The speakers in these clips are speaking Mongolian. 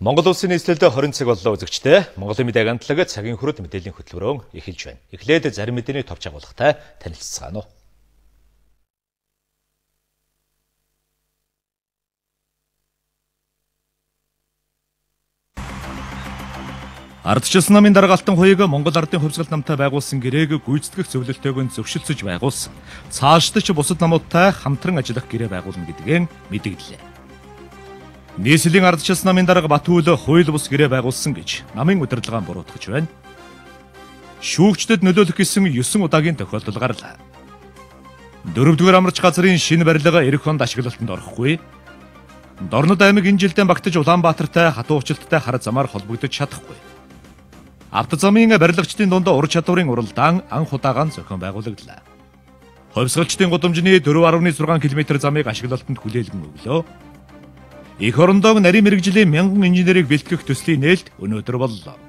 Монгол улсын нийслэлд 20 цаг боллоо үзэгчтэй. Монголын мэдээ агентлаг цагийн хүрэлт мэдээллийн хөтөлбөрөөр эхэлж байна. Эхлээд зарим мэдээний товч агуулгатай танилцгаана уу. Ардчилсан намын дарга Алтан хуйг Монгол Ардын хувьсгалт намтай байгуулсан гэрээг гүйцэтгэх зөвлөлтөйг нь зөвшөлдсөж байгуулсан. Цаашдаа ч бусад намуудтай хамтран ажиллах гэрээ байгуулна гэдгийг мэдээллээ. Нийслэлийн ардчилсан намын дарга Батүл хууль бус гэрээ байгуулсан гэж намын удирдлагаан буруутгаж байна. Шүүгчдэд нөлөөлөх гэсэн 9 удаагийн тохиолдол гарлаа. 4-р амарч газрын шинэ барилга эх хонд ашиглалтанд орохгүй. Дорнод аймаг энэ жилдээ багтаж Улаанбаатартай хатуу уулзалттай хар замаар холбогдож чадахгүй. Автозамын барилгачдын дунд ур чадварын уралдаан анх удаагаан зохион байгуулагдлаа. Хувьсгалчдын гудамжны 4.6 км замыг ашиглалтанд хүлээлгэн өглөө. Эх орондоо нарийн мэрэгжлийн 1000 инженерийг бэлтгэх төслийн нээлт өнөөдөр боллоо.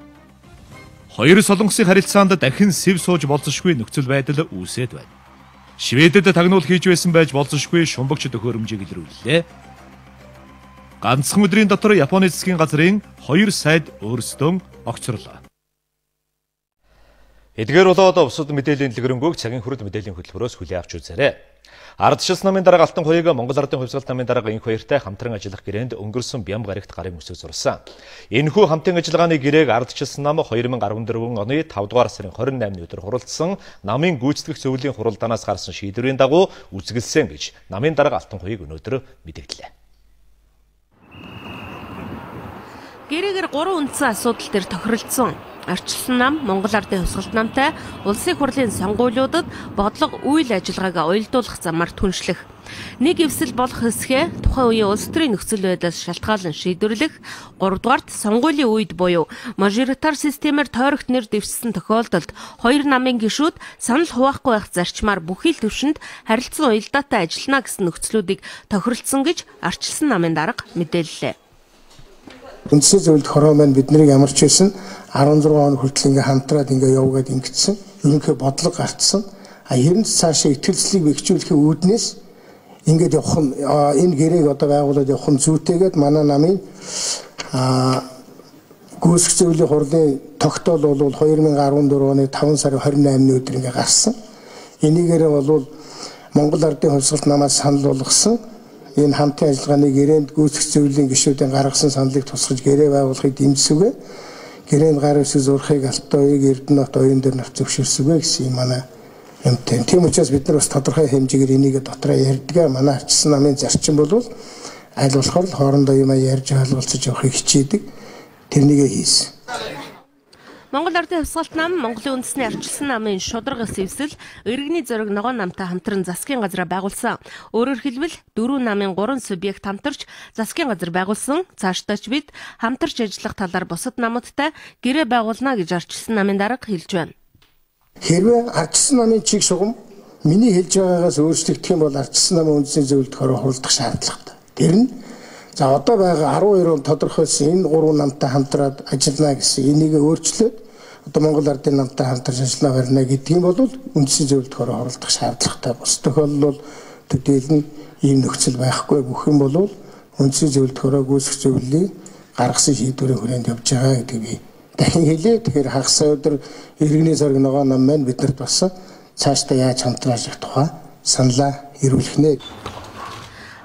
Хоёр солонгосын харилцаанд дахин сэв сууж болзошгүй нөхцөл байдал үүсээд байна. Шведэд тагнуул хийж байсан байж болзошгүй шумбагч төхөөрөмжийг илрүүллээ. Ганцхан өдрийн дотор Японы засгийн газрын 2 сайд өөрсдөө огцорлоо. Эдгээр болоод бусад мэдээллийн дэлгэрэнгүй цагийн хүрэлт мэдээллийн хөтөлбөрөөс хүлээн авч үзээрэй. Ардчилсан намын дарга Алтан хуйг Монгол Ардын хувьсгалт намын дарга энх хоёртой хамтран ажиллах гэрээнд өнгөрсөн бям гарагт гарын үсэг зурсан. Энэхүү хамтын ажиллагааны гэрээг Ардчилсан нам 2014 оны 5 дугаар сарын 28-ны өдөр хуралдсан намын гүйцэтгэх зөвлөлийн хуралдаанаас гарсан шийдвэрийн дагуу үзэгэлсэн гэж намын дарга Алтан хуйг өнөөдөр мэдээллээ. Гэрээгээр 3 үндсэн асуудал төр тохиролцсон. Ардчилсан нам Монгол Ардын хувьсгалт намтай улсын хурлын сонгуулиудад бодлого үйл ажиллагааг уялдуулах замаар түншлэх. Нэг эвсэл болох хэсгээ тухайн үеийн улс төрийн нөхцөл байдлаас шалтгаалan шийдвэрлэх. 3-дугаарт сонгуулийн үед буюу мажоритар системээр тойрогт нэр дэвшсэн тохиолдолд хоёр намын гишүүд санал хуваахгүй байх зарчмаар бүхий л төвшөнд харилцан уялдаатай ажиллана гэсэн нөхцлүүдийг тохиролцсон гэж Ардчилсан намын дарга мэдээллээ. Үндсэн зөвлөлт хороо маань биднийг ямарч байсан 16 он хүртэл ингээ хамтраад ингээ явуугаад ингэсэн. Ерөнхий бодлого гарцсан. Хэрэн цаашаа итгэлцлийг бэхжүүлэхийн үүднээс ингээд явах нь энэ гэрээг одоо байгуулад явах нь зүйтэйгээд манай намын гүйцэтгэх зөвлөлийн хурлын тогтоол бол 2014 оны 5 сарын 28-ны өдөр ингээ гарсан. Энийгээрээ бол Монгол Ардын хувьсгалт намаас санал болгосон. Энэ хамтын ажиллагааны гэрээнд гүйцэтгэх зөвлөлийн гишүүдийн гаргасан саналыг тусгаж гэрээ байгуулахыг дэмжсэвэ. Гэрээнд гар үсэг зурхыг Алтан-хуйг Эрдэнэт оюун дээр навч зөвшөөрсөвэ гэсэн манай юмтай. Тийм учраас бид нар бас тодорхой хэмжээгээр энийг дотроо ярьдгаа. Манай Ардчилсан намын зарчим бол аль болохоор л хоорондоо юм ярьж ойлголцож явахыг хичээдэг. Тэрнийгээ хийсэн. Монгол Ардын хувьсгалт нам Монголын үндэсний Ардчилсан намын шударгаас эвсэл иргэний зориг ногоон намтай хамтран засгийн газар байгуулсан. Өөрөөр хэлбэл 4 намын 3 субъект хамтарч засгийн газар байгуулсан. Цаашдаач бид хамтарч ажиллах талаар бусад намуудтай гэрээ байгуулна гэж Ардчилсан намын дарга хэлж байна. Хэрвээ Ардчилсан намын чиг сугам миний хэлж байгаагаас өөрчлөгдөх юм бол Ардчилсан намын үндэсний зөвлөлт хороо хуралдах шаардлагатай. Тэр нь за одоо байгаа 12 он тодорхойлсон энэ 3 намтай хамтраад ажиллана гэсэн энийг өөрчлөөд одоо Монгол Ардын намтай хамтарч ажиллана барина гэдэг нь бол үндэсний зөвлөлт хороо хуралдах шаардлагатай. Бус тохиолдол төдийлөн ийм нөхцөл байхгүй бүх юм бол үндэсний зөвлөлт хороо гүйцэтгэх зөвлөлийн гаргасан шийдвэрийн хүрээнд явж байгаа гэдэг би дахин хэлээ. Тэгэхээр хагас өдөр иргэний зориг ногоон нам маань биднэрт бас цаашдаа яаж хамтраж явах тухай саналаа ирүүлэх нэ.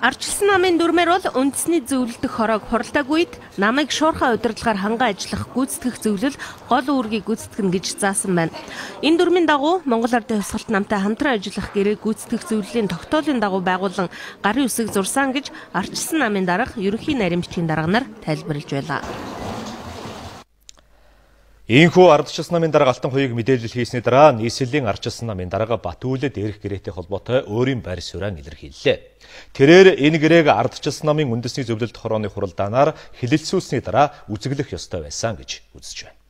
Ардчилсан намын дүрмээр бол үндэсний зөвлөлдөх хороог хуралдааг үед намайг шуурхай удирдлагаар ханган ажиллах гүйцэтгэх зөвлөл гол үүргийг гүйцэтгэнэ гэж заасан байна. Энэ дүрмийн дагуу Монгол Ардын хувьсгалт намтай хамтран ажиллах гэрээ гүйцэтгэх зөвлөлийн тогтоолын дагуу байгуулан гарын үсэг зурсан гэж Ардчилсан намын дарга ерөнхий нарийн дарга нар тайлбарлаж байлаа. Ийхүү Ардчилсан намын дарга Алтан хуйг мэдээлэл хийсний дараа нийслэлийн Ардчилсан намын дарга Батүл дээрх гэрээтэй холбоотой өөрийн байр суурийг илэрхийллээ. Тэрээр энэ гэрээг Ардчилсан намын үндэсний зөвлөлт хорооны хуралдаанаар хэлэлцүүлсний дараа үзэглэх ёстой байсан гэж үзэж байна.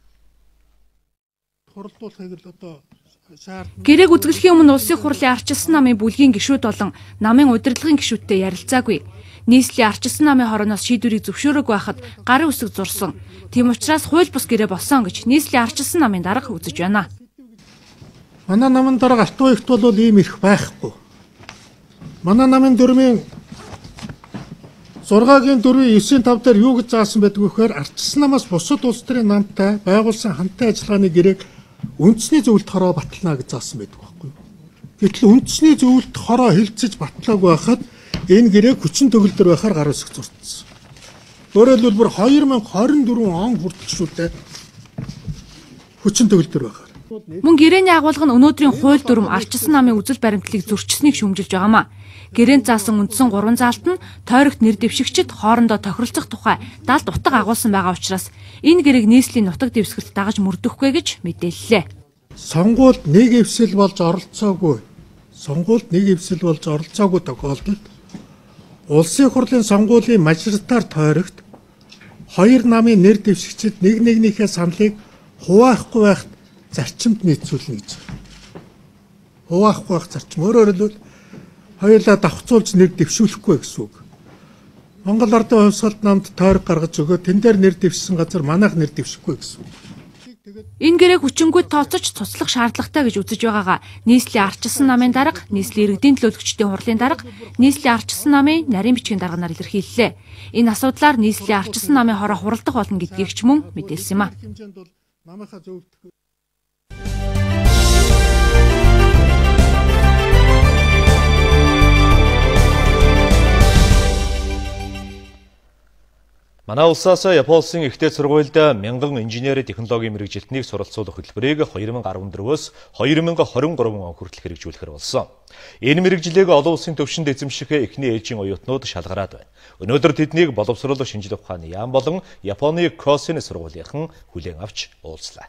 Гэрээг үзэглэхийн өмнө улсын хурлын Ардчилсан намын бүлгийн гишүүд болон намын удирдлагын гишүүдтэй ярилцаагүй. Нийслэлийн Ардчилсан намын хорооноос шийдвэрийг зөвшөөрөөгүй байхад гарын үсэг зурсан. Тийм учраас хууль бус гэрээ болсон гэж нийслэлийн Ардчилсан намын дарга үзэж байна. Манай намын дарга Алтан-хуйгт бол ийм их байхгүй. Манай намын дүрмийн 6-гийн 4-9-5 дээр юу гэж заасан байдг вэ гэхээр ардчилсан намаас бусад улс төрийн намтай байгуулсан хамтын ажиллагааны гэрээг үндэсний зөвлөлт хороо батална гэж заасан байдаг байхгүй юу. Гэтэл үндэсний зөвлөлт хороо хилцэж батлааг байхад энэ гэрээг хүчин төгөлдөр байхаар гар үсэг зурцсан. Өөрөөр хэлбэл 2024 он хүртэл шүү дээ. Хүчин төгөлдөр байхаар. Мөн гэрээний агуулга нь өнөөдрийн хууль дүрм ардчилсан намын үзэл баримтлалыг зөрчсөнийг шүүмжилж байгаамаа. Гэрээнд заасан үндсэн 3 заалт нь тойрогт нэр дэвшигчид хоорондоо тохиролцох тухай 70 утга агуулсан байгаа учраас энэ гэрээг нийслэлийн нутаг дэвсгэрт дагаж мөрдөхгүй гэж мэдээллээ. Сонгуульд нэг эвсэл болж оролцоогүй тохиолдолд улсын хурлын сонгуулийн мажоритар тойрогт 2 намын нэр дэвшигчид нэг нэгнийхээ саналыг хуваахгүй байхад зарчимд нийцүүлнэ гэж. Хуваахгүй байх зарчим. Өөрөөр хэлбэл хоёулаа давхцуулж нэр дэвшүүлэхгүй гэсэн үг. Монгол Ардын хувьсгалт намд тойрог гаргаж өгөө тэн дээр нэр дэвшсэн газар манайх нэр дэвшихгүй гэсэн үг. Энэ гэрээг хүчингүйд тооцож цуцлах шаардлагатай гэж үзэж байгаагаа нийслэлийн ардчилсан намын дарга, нийслэлийн иргэдийн төлөөлөгчдийн хурлын дарга, нийслэлийн ардчилсан намын нарийн бичгийн дарганаар илэрхийллээ. Энэ асуудлаар нийслэлийн ардчилсан намын хороо хуралдах болно гэдгийг ч мөн мэдээлсэн юм а. Манай улсаас Япон улсын ихтэй сургуульд 1000 инженери технологийн мэргэжилтнийг суралцуулах хөтөлбөрийг 2014-өөс 2023 он хүртэл хэрэгжүүлэхээр болсон. Энэ мэргэжлийг олон улсын төвшөнд эзэмших эхний ээлжийн оюутнууд шалгараад байна. Өнөөдөр тэднийг боловсруулах шинжилгээ ухааны яам болон Японы Косен сургуулийнхан хүлээн авч уулзлаа.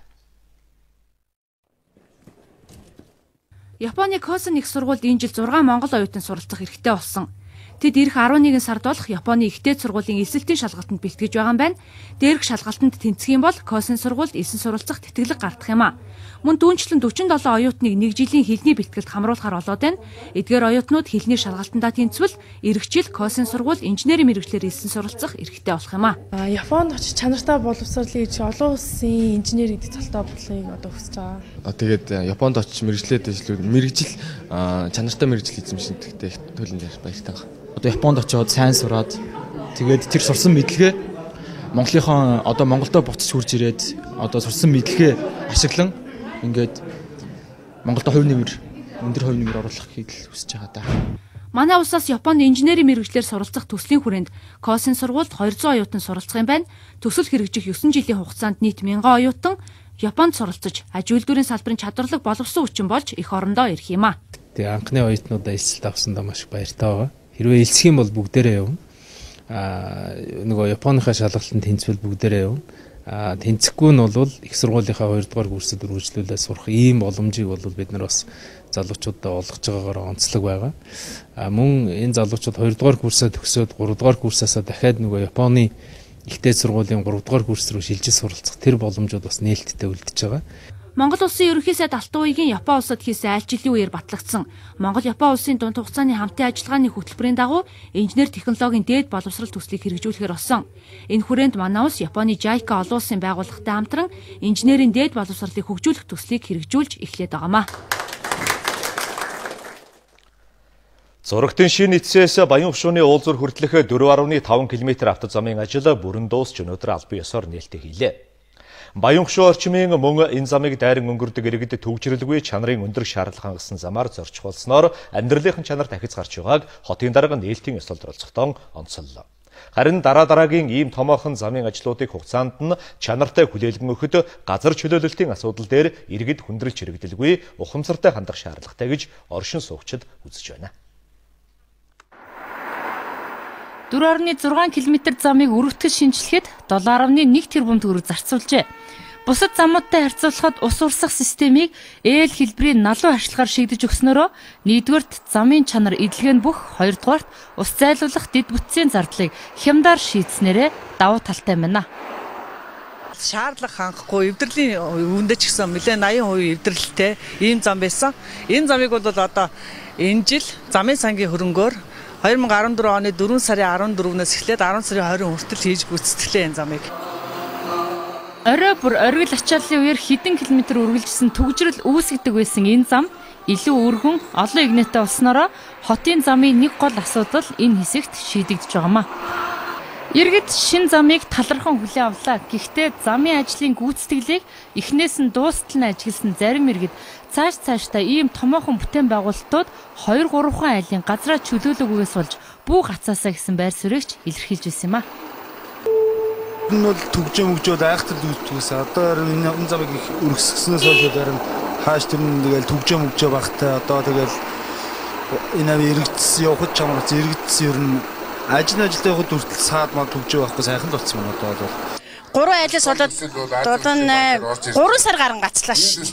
Японы Косен их сургуульд энэ жил 6 монгол оюутан суралцах эрхтэй болсон. Тэд ирэх 11 сард болох Японы ихтэй сургуулийн эсэлтийн шалгалтанд бэлтгэж байгаа юм байна. Дээрх шалгалтанд тэнцэх юм бол Косен сургуульд эсэн суралцах тэтгэлэг гардах юм а. Мөн түүнчлэн 47 оюутныг 1 жилийн хэлний бэлтгэлд хамруулахаар болоод байна. Эдгээр оюутнууд хэлний шалгалтандаа тэнцвэл ирэх жил Косен сургууль инженерийн мэргэжлэр эсэн суралцах эрхтэй болох юм а. Японд очиж чанартай боловсруулах гэж олон улсын инженер гэдэг цолтой бодлогыг одоо хүсэж байгаа. Тэгээд Японд очиж мэргэжлээд ажиллах мэргэжил чанартай мэргэжил эзэмшигдэгтэй их төлөв баяртай байна. Одоо Японд очиод сайн сураад тэгээд тэр сурсан мэдлэгээ Монголынхон одоо Монголдо буцаж хурж ирээд одоо сурсан мэдлэгээ ашиглан ингээд Монголдо өндөр хувь нэмэр оруулахыг хүсэж байгаа даа. Манай улсаас Японд инженерийн мэргэжлэр суралцах төслийн хүрээнд Косен сургуульд 200 оюутан суралцах юм байна. Төсөл хэрэгжих 9 жилийн хугацаанд нийт 1000 оюутан Японд суралцаж аж үйлдвэрийн салбарын чадварлаг боловсон хүчин болж эх орондоо ирэх юм а. Тэгээ анхны оюутнуудаа эсэлт авсандаа маш их баяртай байгаа. Хэрвээ элсэх юм бол бүгдээрээ явна. Нөгөө Японыхаа шалгалтанд тэнцвэл бүгдээрээ явна. Тэнцэхгүй нь бол их сургуулийнхаа 2 дугаар курсад үргэлжлүүлээд сурах ийм боломжийг бол бид нар бас залуучуудаа олгож байгаагаар онцлог байгаа. Мөн энэ залуучууд 2 дугаар курсаа төгсөөд 3 дугаар курсаасаа дахиад нөгөө Японы ихтэй сургуулийн 3 дугаар курс руу шилжиж суралцах тэр боломжууд бас нээлттэй үлдэж байгаа. Монгол улсын ерөнхий сайд Алтан уугийн Япон улсад хийсэн айлчлалын үеэр батлагдсан Монгол-Япон улсын дунд хугацааны хамтын ажиллагааны хөтөлбөрийн дагуу инженер технологийн дээд боловсрол төслийг хэрэгжүүлэхээр болсон. Энэ хүрээнд манай улс Японы JICA олон улсын байгууллагатай хамтран инженерийн дээд боловсролыг хөгжүүлэх төслийг хэрэгжүүлж эхлээд байгаамаа. Зурагтын шинэ эцсээс Баян хушууны уулзуур хүртэлх 4.5 км автозамын ажил бүрэн дуусч өнөөдөр албан ёсоор нээлттэй хийлээ. Баян хушуу орчмын мөн энэ замыг дайран өнгөрдөг иргэд төвчрэлгүй чанарын өндөр шаардлага хангасан замаар зорчих болсноор амьдралын чанар дахиж гарч байгааг хотын дарга нээлтийн ёслолд оролцохдоо онцоллоо. Харин дараагийн ийм томоохон замын ажлуудыг хугацаанд нь чанартай хүлээлгэн өгөхөд газар чөлөөлөлтийн асуудал дээр иргэд хүндрэлж хэрэгдэлгүй ухамсартай хандах шаардлагатай гэж оршин суугчид үзэж байна. 4.6 км замыг өргөтгөж шинжилгээд 7.1 тэрбум төгрөг зарцуулжээ. Бусад замуудтай харьцуулахад ус урсах системийг ээл хэлбэрийн налуу ашиглахаар шийдэж өгснөөрөө нэгдүгээрт замын чанар эдлэгэн бүх, хоёрдугаарт ус зайлуулах дэд бүтцийн зардлыг хямдаар шийдснээрээ давуу талтай байна. Шаардлага хангахгүй эвдэрлийн үүндээ ч гэсэн нэлээд 80% эвдэрлэлтэй ийм зам байсан. Энэ замыг бол одоо энэ жил замын сангийн хөрөнгөөр 2014 оны 4 сарын 14-нөөс эхлээд 10 сарын 20 хүртэл хийж гүйцэтгэлээ энэ замыг. Орой бүр оргил ачааллын үеэр хэдэн километр үргэлжилсэн түгжрэл үүсгдэг байсан энэ зам илүү өргөн олон игнэтэй болсноороо хотын замын нэг гол асуудал энэ хэсэгт шийдэгдэж байгаамаа. Иргэд шин замыг талархан хүлээн авлаа. Гэхдээ замын ажлын гүйцэтгэлийг эхнээс нь дуустал нь ажигласан зарим иргэд цаашдаа ийм томоохон бүтээн байгуулалтууд 2-3 айлын газраа чөлөөлөгөөс болж бүү гацаасаа гэсэн байр суурьгч илэрхийлж байсан юм а. Энэ бол төгжөө айхтар дүүтгээс одоо энэ замыг өргөсгснөөс хойш харин хааш тэрэн тэгэл төгжөө багтай одоо тэгэл энэ иргэдс явахд чамрц иргэдс ер нь ажилтай явахд хүртэл саад маа төгжөө байхгүй сайхан л болсон байна одоо бол 3 айлаас болоод 3 сар гарan гацлаа ш.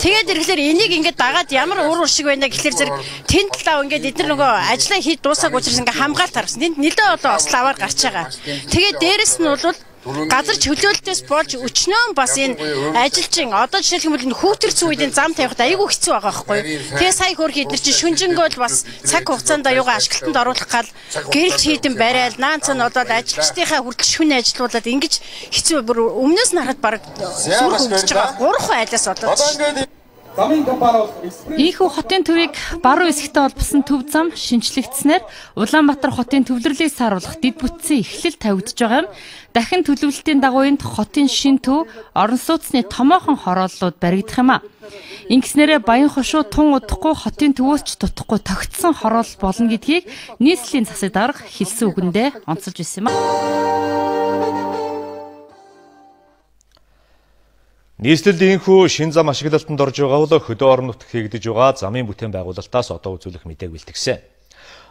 Тэгээд ирэхлээр энийг ингээд дагаад ямар уур шиг байна гэхэлэр зэрэг тэнд талаа ингээд эдгээр нөгөө ажлаа хийж дуусаагүй учраас ингээд хамгаалт харсан. Тэнд нэлээд олон ослоо аваар гарч байгаа. Тэгээд дээрэс нь бол газар чөлөөлтөөс болж өчнөө бас энэ ажилчин одоо жишээлбэл энэ хүүтэрц үеийн зам тавихад айгүй хэцүү байгаа байхгүй. Тэгээ сая хөрх эдэр чи шүнжэнгөөл бас цаг хугацаанд аюугаа ашиглалтанд оруулах гал гэрэлж хийдэн барайл наанц нь одоо ажилчдынхаа хүртэл шүн ажилуулад ингэж хэцүү бүр өмнөөс нь харахад баг сүр хөвдөж байгаа. 3 айлаас болоод Ийхүү хотын төвийг баруун хэсэгтээ холбосон төв зам шинжлэгдснээр Улаанбаатар хотын төвлөрлийг сааруулах дэд бүтцийн эхлэл тавигдж байгаа юм. Дахин төлөвлөлтийн дагуу энд хотын шин төв, орон сууцны томоохон хорооллууд баригдах юм а. Ингэснээрээ Баян хошуу тун удахгүй хотын төвөөс ч дутахгүй тогтсон хороол болно гэдгийг нийслэлийн засаг дарга хэлсэн үгэндээ онцолж ирсэн юм а. Нийслэлд ийхүү шин зам ашиглалтанд орж байгаа бол хөдөө орон нутаг хийгдэж байгаа замын бүтээн байгуулалтаас одоо үзүүлэх мэдээг бэлтгэсэн.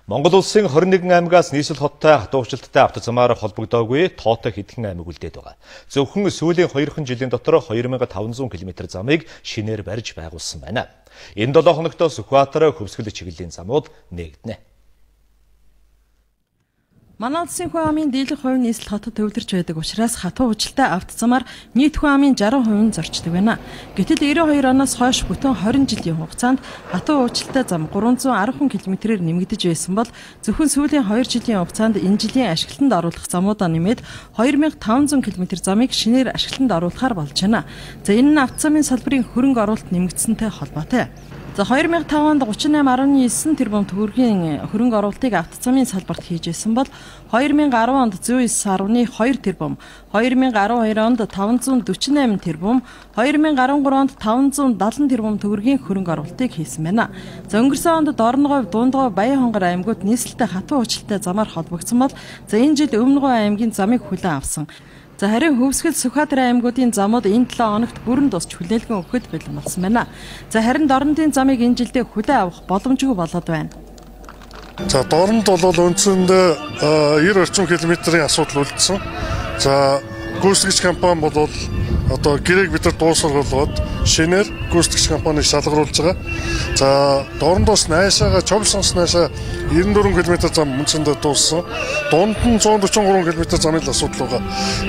Монгол улсын 21 аймагаас нийслэл хоттой хатуучилттай автозамаар холбогдоогүй тоотой хэдхэн аймаг үлдээд байгаа. Зөвхөн сүүлийн 2 жилийн дотор 2500 км замыг шинээр барьж байгуулсан байна. Энэ 7 хоногт Сүхбаатар хөвсгөл чиглэлийн замууд нээгдэнэ. Манай улсын хүн амын дийлэх хувь нийслэл хотод төвлөрч байдаг учраас хатуу уучлалтай автозамаар нийт хүн амын 60% зорчдог байна. Гэтэл 92 оноос хойш бүтэн 20 жилийн хугацаанд хатуу уучлалтай зам 310 км-ээр нэмэгдэж байсан бол зөвхөн сүүлийн 2 жилийн хугацаанд энэ жилийн ашиглалтанд оруулах замуудаа нэмээд 2500 км замыг шинээр ашиглалтанд оруулахаар болж байна. За энэ нь автозамын салбарын хөрөнгө оруулалт нэмэгдсэнтэй холбоотой. За 2005 онд 38.9 тэрбум төгрөгийн хөрөнгө оруулалтыг автозамын салбарт хийжсэн бол 2010 онд 109.2 тэрбум, 2012 онд 548 тэрбум, 2013 онд 570 тэрбум төгрөгийн хөрөнгө оруулалтыг хийсэн байна. За өнгөрсөн онд Дорноговь, Дундгой, Баян хонгор аймагуд нийслэлтэй хатуу уучлалтай замаар холбогдсон бол за энэ жил Өмнөгов аймгийн замыг хүлээн авсан. За харин Хөвсгөл, Сүхбаатар аймагуудын замууд энэ 7 хоногт бүрэн тусч хүлээлгэн өгөхөд бэлэн болсон байна. За харин Дорнодын замыг энэ жилдээ хүлээн авах боломжгүй болоод байна. За Дорнод бол үндсэндээ 90 орчим километрийн асуудал үлдсэн. За гүйцэтгэгч компани бол одоо гэрээг бид нар дуусгуулгаад шинээр гүйцэтгэгч компаниг шалгаруулж байгаа. За Дорнодоос найшаага Чомсоноос найшаа 94 км зам үндсэндээ дууссан. Дунд нь 143 км замын л асуудал байгаа.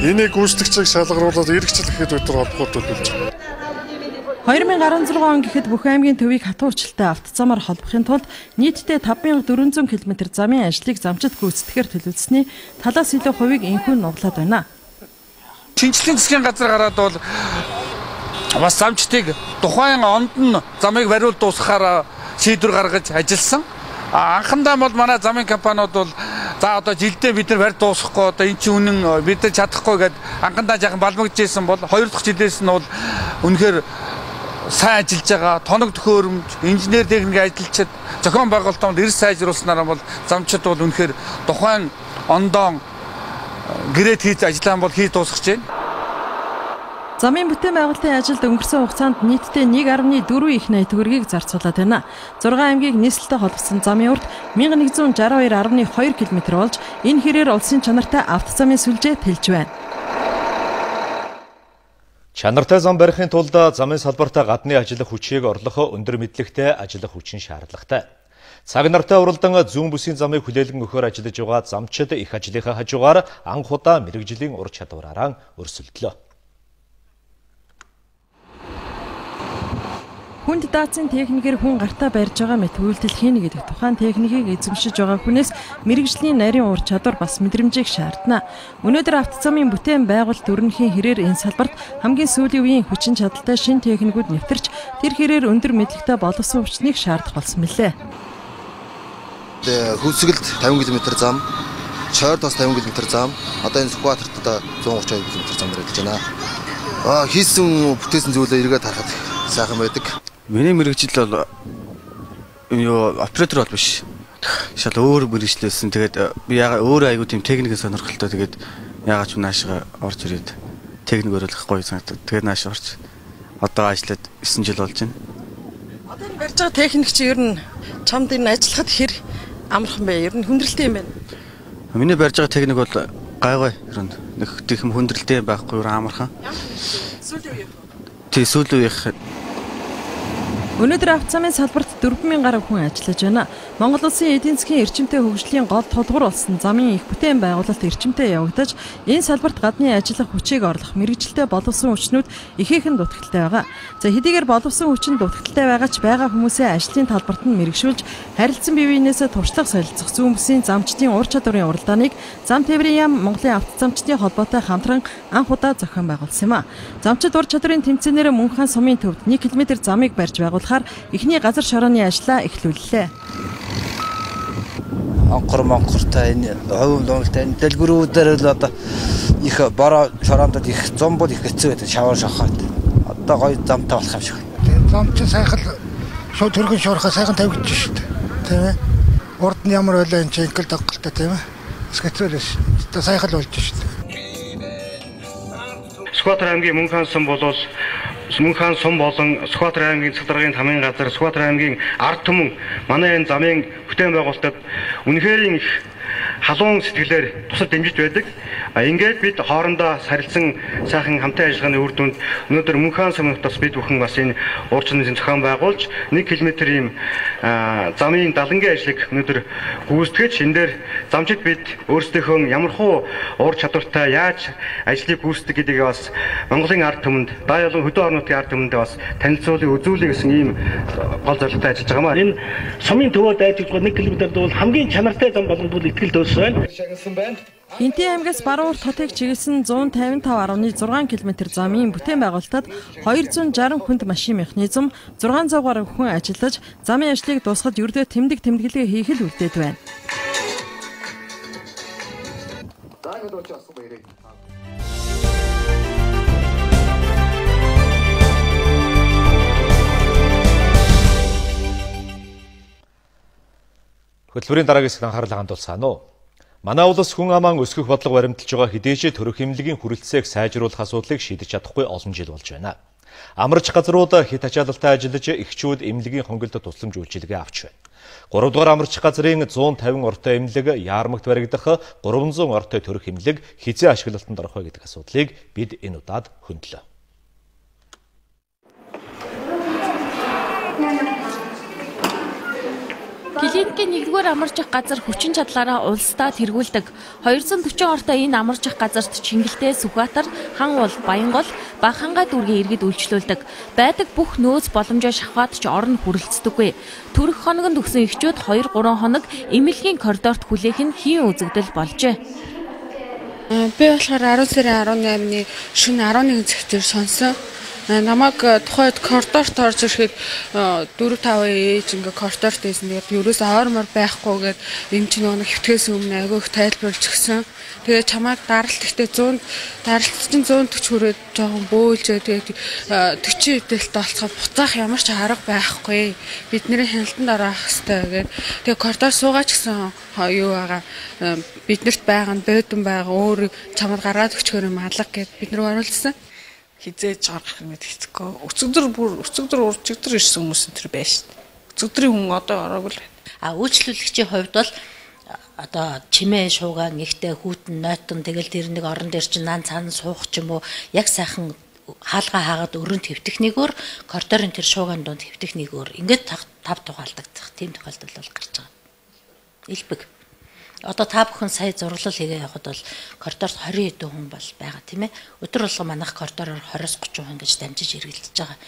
Энийг гүйцэтгэгчийг шалгаруулад эргэжлэх хэд өдөр холбоход төлөвлөж байна. 2016 он гэхэд бүх аймгийн төвийг хатуу уучлалтай автозамаар холбохын тулд нийтдээ 5400 км замын ажлыг замчид гүйцэтгэхээр төлөвлөсний талаас илүү хувийг энхүү нуглаад байна. Шинжлэлийн засгийн газар гараад бол бас замчдыг тухайн онд нь замыг бариул дуусгахаар шийдвэр гаргаж ажилласан. Анхандаа бол манай замын компаниуд бол за одоо жилдээ бид нар барь дуусгахгүй одоо эн чинь үнэн бид нар чадахгүй гэд анхандаа жаахан балмагдчихсэн бол хоёр дахь жилээс нь бол үнэхээр сайн ажиллаж байгаа тоног төхөөрөмж инженер техникийн ажилчид зохион байгуулалтанд эрс сайжруулснараа бол замчид бол үнэхээр тухайн ондоо гэрээд хийж ажиллаан бол хийж дуусгаж байна. Замын бүтээн байгуулалтын ажилд өнгөрсөн хугацаанд нийтдээ 1.4 их найт төгрөгийг зарцуулаад байна. 6 аймгийг нийслэлтэй холбосон замын урт 1162.2 км болж энэ хэрээр улсын чанартай автозамын сүлжээ тэлж байна. Чанартай зам барихын тулд замын салбартаа гадны ажиллах хүчийг орлох өндөр мэдлэгтэй ажиллах хүчин шаардлагатай. Цаг нартай уралдан зүүн бүсийн замыг хүлээлгэн өгөхөөр ажиллаж байгаа замчид их ажлынхаа хажуугаар анх удаа мэрэгжлийн ур чадвараараа өрсөлдлөө. Хүнд даацын техникээр хүн гартаа барьж байгаа мэт үйлдэл хийнэ гэдэг тухайн техникийг эзэмшиж байгаа хүнээс мэрэгжлийн нарийн ур чадвар бас мэдрэмжийг шаардна. Өнөөдөр автозамын бүтээн байгуулалт өрнөхийн хэрээр энэ салбарт хамгийн сүүлийн үеийн хүчин чадалтай шинэ техникүүд нэвтэрч тэр хэрээр өндөр мэдлэгтэй боловсон хүчнийг шаардах болсон мөлий. Хөлсгөлд 50 км зам, Чойрд бас 50 км зам, одоо энэ Сүхбаатарт одоо 132 км замаар ажиллаж байна. Хийсэн бүтээсэн зүйлээ эргээд харахад сайхан байдаг. Миний мэрэгжил бол оператор бол биш. Шал өөр мэрэгчлээсэн. Тэгээд би яга өөр айгуу тийм техникийн сонирхолтой. Тэгээд ягаад ч наашгаа орж ирээд техник өөрөлдөх гоё санагдав. Тэгээд нааш орж одоо ажиллаад 9 жил болж байна. Одоо энэ барьж байгаа техник чи ер нь чамд энэ ажиллахад хэр амархан бэ? Ер нь хүндрэлтэй юм байна. Миний барьж байгаа техник бол гайгүй. Ер нь нэг тийм хүндрэлтэй байхгүй өөр амархан. Сүүлийн үеийн. Тий сүүлийн үеийн. Өнөөдөр автозамын салбарт 4000 гаруй хүн ажиллаж байна. Монгол улсын эдийн засгийн эрчимтэй хөгжлийн гол тулгуур болсон замын их бүтээн байгуулалт эрчимтэй явагдаж, энэ салбарт гадны ажиллах хүчийг орлох мэрэгжилтэй боловсон хүчнүүд ихээхэн дутагдaltaй байгаа. За хэдийгээр боловсон хүчин дутагдaltaй байгаа ч байгаа хүмүүсээ ажлын талбарт нь мэрэгшүүлж, харилцан бие биенээсээ туршлага солилцох зүүн бүсийн замчдын ур чадварын уралдааныг Зам тээврийн яам Монголын автозамчдын холбоотой хамтран анх удаа зохион байгуулсан юм а. Замчид ур чадварын тэмцээнээр Мөнххан сумын төвд 1 км замыг барьж байгуулахаар эхний газар шорооны ажлаа эхлүүллээ. Монхортай энэ хувь нуултай энэ дэлгүүрүүдээр л одоо их бороо шорондод их зомбол их хэцүү байдаг шавар шахаад. Одоо гоё замтай болох юм шиг. Зам чи сайхан шууд төргөн шуурхаа сайхан тавигдчих шүү дээ. Тийм ээ. Урд нь ямар байлаа энэ чинь инкл даггалтай тийм ээ. Скэцэлээс одоо сайхан болж шүү дээ. Сүхбаатар аймгийн Мөнххан сум болол Мөнххан сум болон Сүхбаатар аймгийн цэцлэгийн тамийн газар Сүхбаатар аймгийн ард түмэн манай энэ замын бүтээн байгуулалтад үнэхээр их халуун сэтгэлээр тусад дэмжиж байдаг. Ингээд бид хоорондоо харилцан сайхан хамтын ажиллагааны үр дүнд өнөөдөр Мөнххан сумын бас бид бүхэн бас энэ уурчны зохион байгуулж 1 км ийм замын далангийн ажлыг өнөөдөр гүйцэтгэж энэ дээр замчид бид өөрсдийнхөө ямархуу ур чадвартай яаж ажлыг гүйцэтгэх гэдгийг бас Монголын ард түмэнд даа ялан хөдөө орон нутгийн ард түмэнд бас танилцуулъя үзүүлье гэсэн ийм гол зорилготой ажиллаж байгаа маа. Энэ сумын төвөд айж байгаа 1 км бол хамгийн чанартай зам болгох бол итгэл дөс байна. Хинтээ аймгаас Баруур хотыг чиглэсэн 155.6 км замын бүтээн байгуулалтад 260 хүнд машин механизм 600 гаруй хүн ажиллаж замын ажлыг дуусгад ердөө тэмдэглэгээ хийх л үлдээд байна. Хөтөлбөрийн дараагийн хэсэгт анхаарлаа хандуулсан уу? Манай улс хүн аман өсгөх бодлого баримталж байгаа хэдийч төрөх эмнэлгийн хүрэлцээг сайжруулах асуудлыг шийдэж чадахгүй олон жил болж байна. Амарч газрууд хит ачаалалтай ажиллаж эхчүүд эмнэлгийн хөнгөлөлтөд тусламж үйлчилгээ авч байна. 3 дугаар амарч газрын 150 ортой эмнэлэг яармагт баригдах 300 ортой төрөх эмнэлэг хизээ ашиглалтанд орох вэ гэдэг асуудлыг бид энэ удаад хөндлөө. Клиникийн 1-р амарчих газар хүчин чадлаараа улсдаа тэргүүлдэг. 240 ортой энэ амарчих газарт Чингэлтэй, Сүхбаатар, Хан уул, Баянгол, Бахангаа дүүргийн иргэд үйлчлүүлдэг. Байдаг бүх нөөц боломжоо шахаад ч орон хүрэлцдэггүй. Төрөх хоногонд өгсөн эхчүүд 2-3 хоног эмнэлгийн коридорт хүлээх нь хийн үзэгдэл болжээ. Би болохоор 10 сарын 18-ны шөнө 11 цагт сонсон. Намайг тухайд коридорт орж ирэхэд 4-5 ээж ингээ коридорт байсан. Тэгээд ерөөсөө ойрмор байхгүйгээд эм чинь нэг хөвтгээс өмнө айгүй их тайлбарлаж өгсөн. Тэгээд чамайг даралт ихтэй 100 даралт чинь 140 хүрээд жоохон бөөлжээ. Тэгээд 40 эдэлт болцоход буцаах ямар ч арга байхгүй. Бидний хяналтанд орох хэрэгтэй гэдэг. Тэгээд коридор суугаач гэсэн юу байгаа. Биднэрт байгаа нь бөөдөн байгаа. Өөр чамд гаргаад өчгөр юм алга гэд бид нар оруулсан. Хизээж гаргах юм хэцэхгүй. Өцөгдөр урчигдөр ирсэн хүмүүс энэ байж шин. Өцөгдрийн хүн одоо ороагүй л байна. Үйлчлүүлэгчийн хувьд бол одоо чимээ шуугаа нэгтэй хүүтэн нойтон тэгэл тэр нэг орон дээр чинь наан цаана суух ч юм уу яг сайхан хаалгаа хаагаад өрөнд хэвтэх нэгөөр коридорын тэр шуугаан донд хэвтэх нэгөөр ингээд тав тухаалдагдах тийм тохиолдол бол гарч байгаа. Илбэг. Одоо та бүхэн сая зурлал хийгээ явахад бол коридорт 20 хэдэн хүн бол байгаа тийм ээ. Өдөр болго манайх коридороор 20-30 хүн гэж дамжиж эргэлдэж байгаа.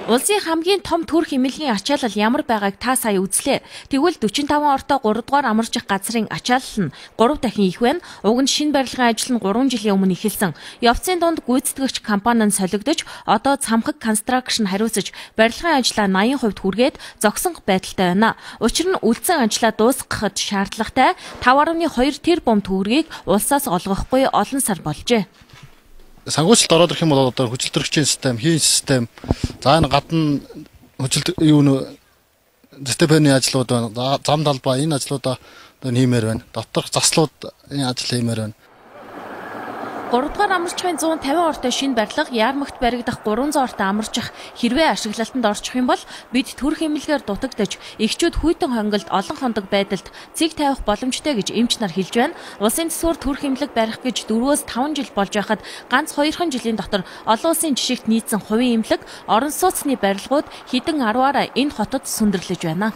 Улсын хамгийн том төр хэмнэлийн ачаалал ямар байгааг та сая үзлээ. Тэгвэл 45 ортой 3 дугаар амарч газрын ачаалал нь 3 дахин их байна. Уг нь шинэ барилгын ажил нь 3 жилийн өмнө эхэлсэн. Явцын дунд гүйцэтгэгч компани нь солигдож, одоо Цамхаг Construction хариуцаж барилгын ажлаа 80% хүргээд зогсон байдалтай байна. Учир нь үлдсэн ажлаа дуусгахад шаардлагатай 5.2 тэрбум төгрөгийг улсаас олгохгүй олон сар болжээ. Санхүүжилт ороод ирэх юм бол одоо хүчилтөрөгчийн систем, хийн систем, за энэ гадна хүчилт степений ажлууд байна. Зам талбай энэ ажлуудаа одоо хиймээр байна. Доторх заслууд энэ ажил хиймээр байна. 3 дугаар амарчхын 150 ортой шинэ барилга Яармагт баригдах 300 ортой амарчих хэрвээ ашиглалтанд орчих юм бол бид төр хэмнэлгээр дутагдаж эхчүүд хүйтэн хонголд олон хондог байдалд цэг тавих боломжтой гэж эмч нар хэлж байна. Улсын төсвөр төр хэмнэлэг барих гэж 4-5 жил болж байхад ганц 2 жилийн дотор олон улсын жишгт нийцсэн хувийн эмнэлэг орон сууцны барилгууд хэдэн 10-аараа энэ хотод сүндэрлэж байна.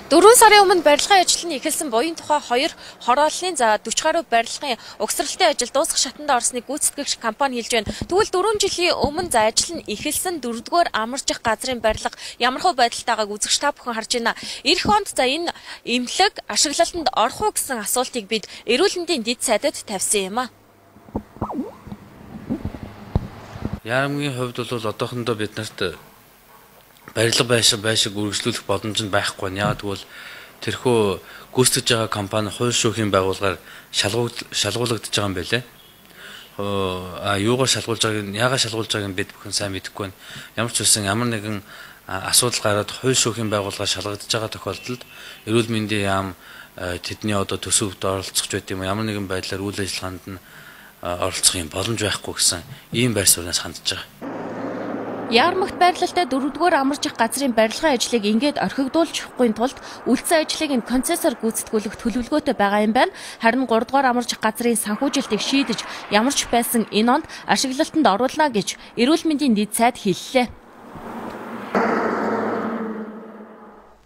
4 сарын өмнө барилгын ажил нь эхэлсэн буян тухай 2 хорооллын 40 гаруй барилгын угсралтын ажил дуусах шатанд орсныг гүйцэтгэгч компани хэлж байна. Тэгвэл 4 жилийн өмнө ажил нь эхэлсэн 4-р амарчих газрын барилга ямар хөө байдалтайгааг үзэгч та бүхэн харж байна. Ирэх онд энэ эмнэлэг ашиглалтанд орох уу гэсэн асуултыг бид эрүүл мэндийн дэд сайдад тавьсан юм а. Яармгийн хувьд бол одоохондоо бид нарт барилга байшиг үргэлжлүүлэх боломж нь байхгүй нь. Яг тэгвэл тэрхүү гүйцэтгэж байгаа компани хууль шүүхийн байгууллагаар шалгуулагдаж байгаа юм байлээ. Юугаар шалгуулж байгааг, яагаад шалгуулж байгааг бид бүхэн сайн мэдэхгүй байна. Ямар ч үсэн ямар нэгэн асуудал гараад хууль шүүхийн байгууллагаар шалгагдаж байгаа тохиолдолд эрүүл мэндийн яам тэдний одоо төсөвт оролцох байт юм. Ямар нэгэн байдлаар үйл ажиллагаанд нь оролцох юм боломж байхгүй гэсэн ийм байр сууриас хандж байгаа. Яармагт байрлалтай 4-р амарчих газрын барилгын ажлыг ингээд орхигдуулчихгүй тулд үлдсэн ажлыг нь концессор гүйцэтгүүлэх төлөвлөгөөтэй байгаа юм байна. Харин 3-р амарчих газрын санхүүжилтийг шийдэж ямар ч байсан энэ онд ашиглалтанд оруулна гэж эрүүл мэндийн дэд сайд хэллээ.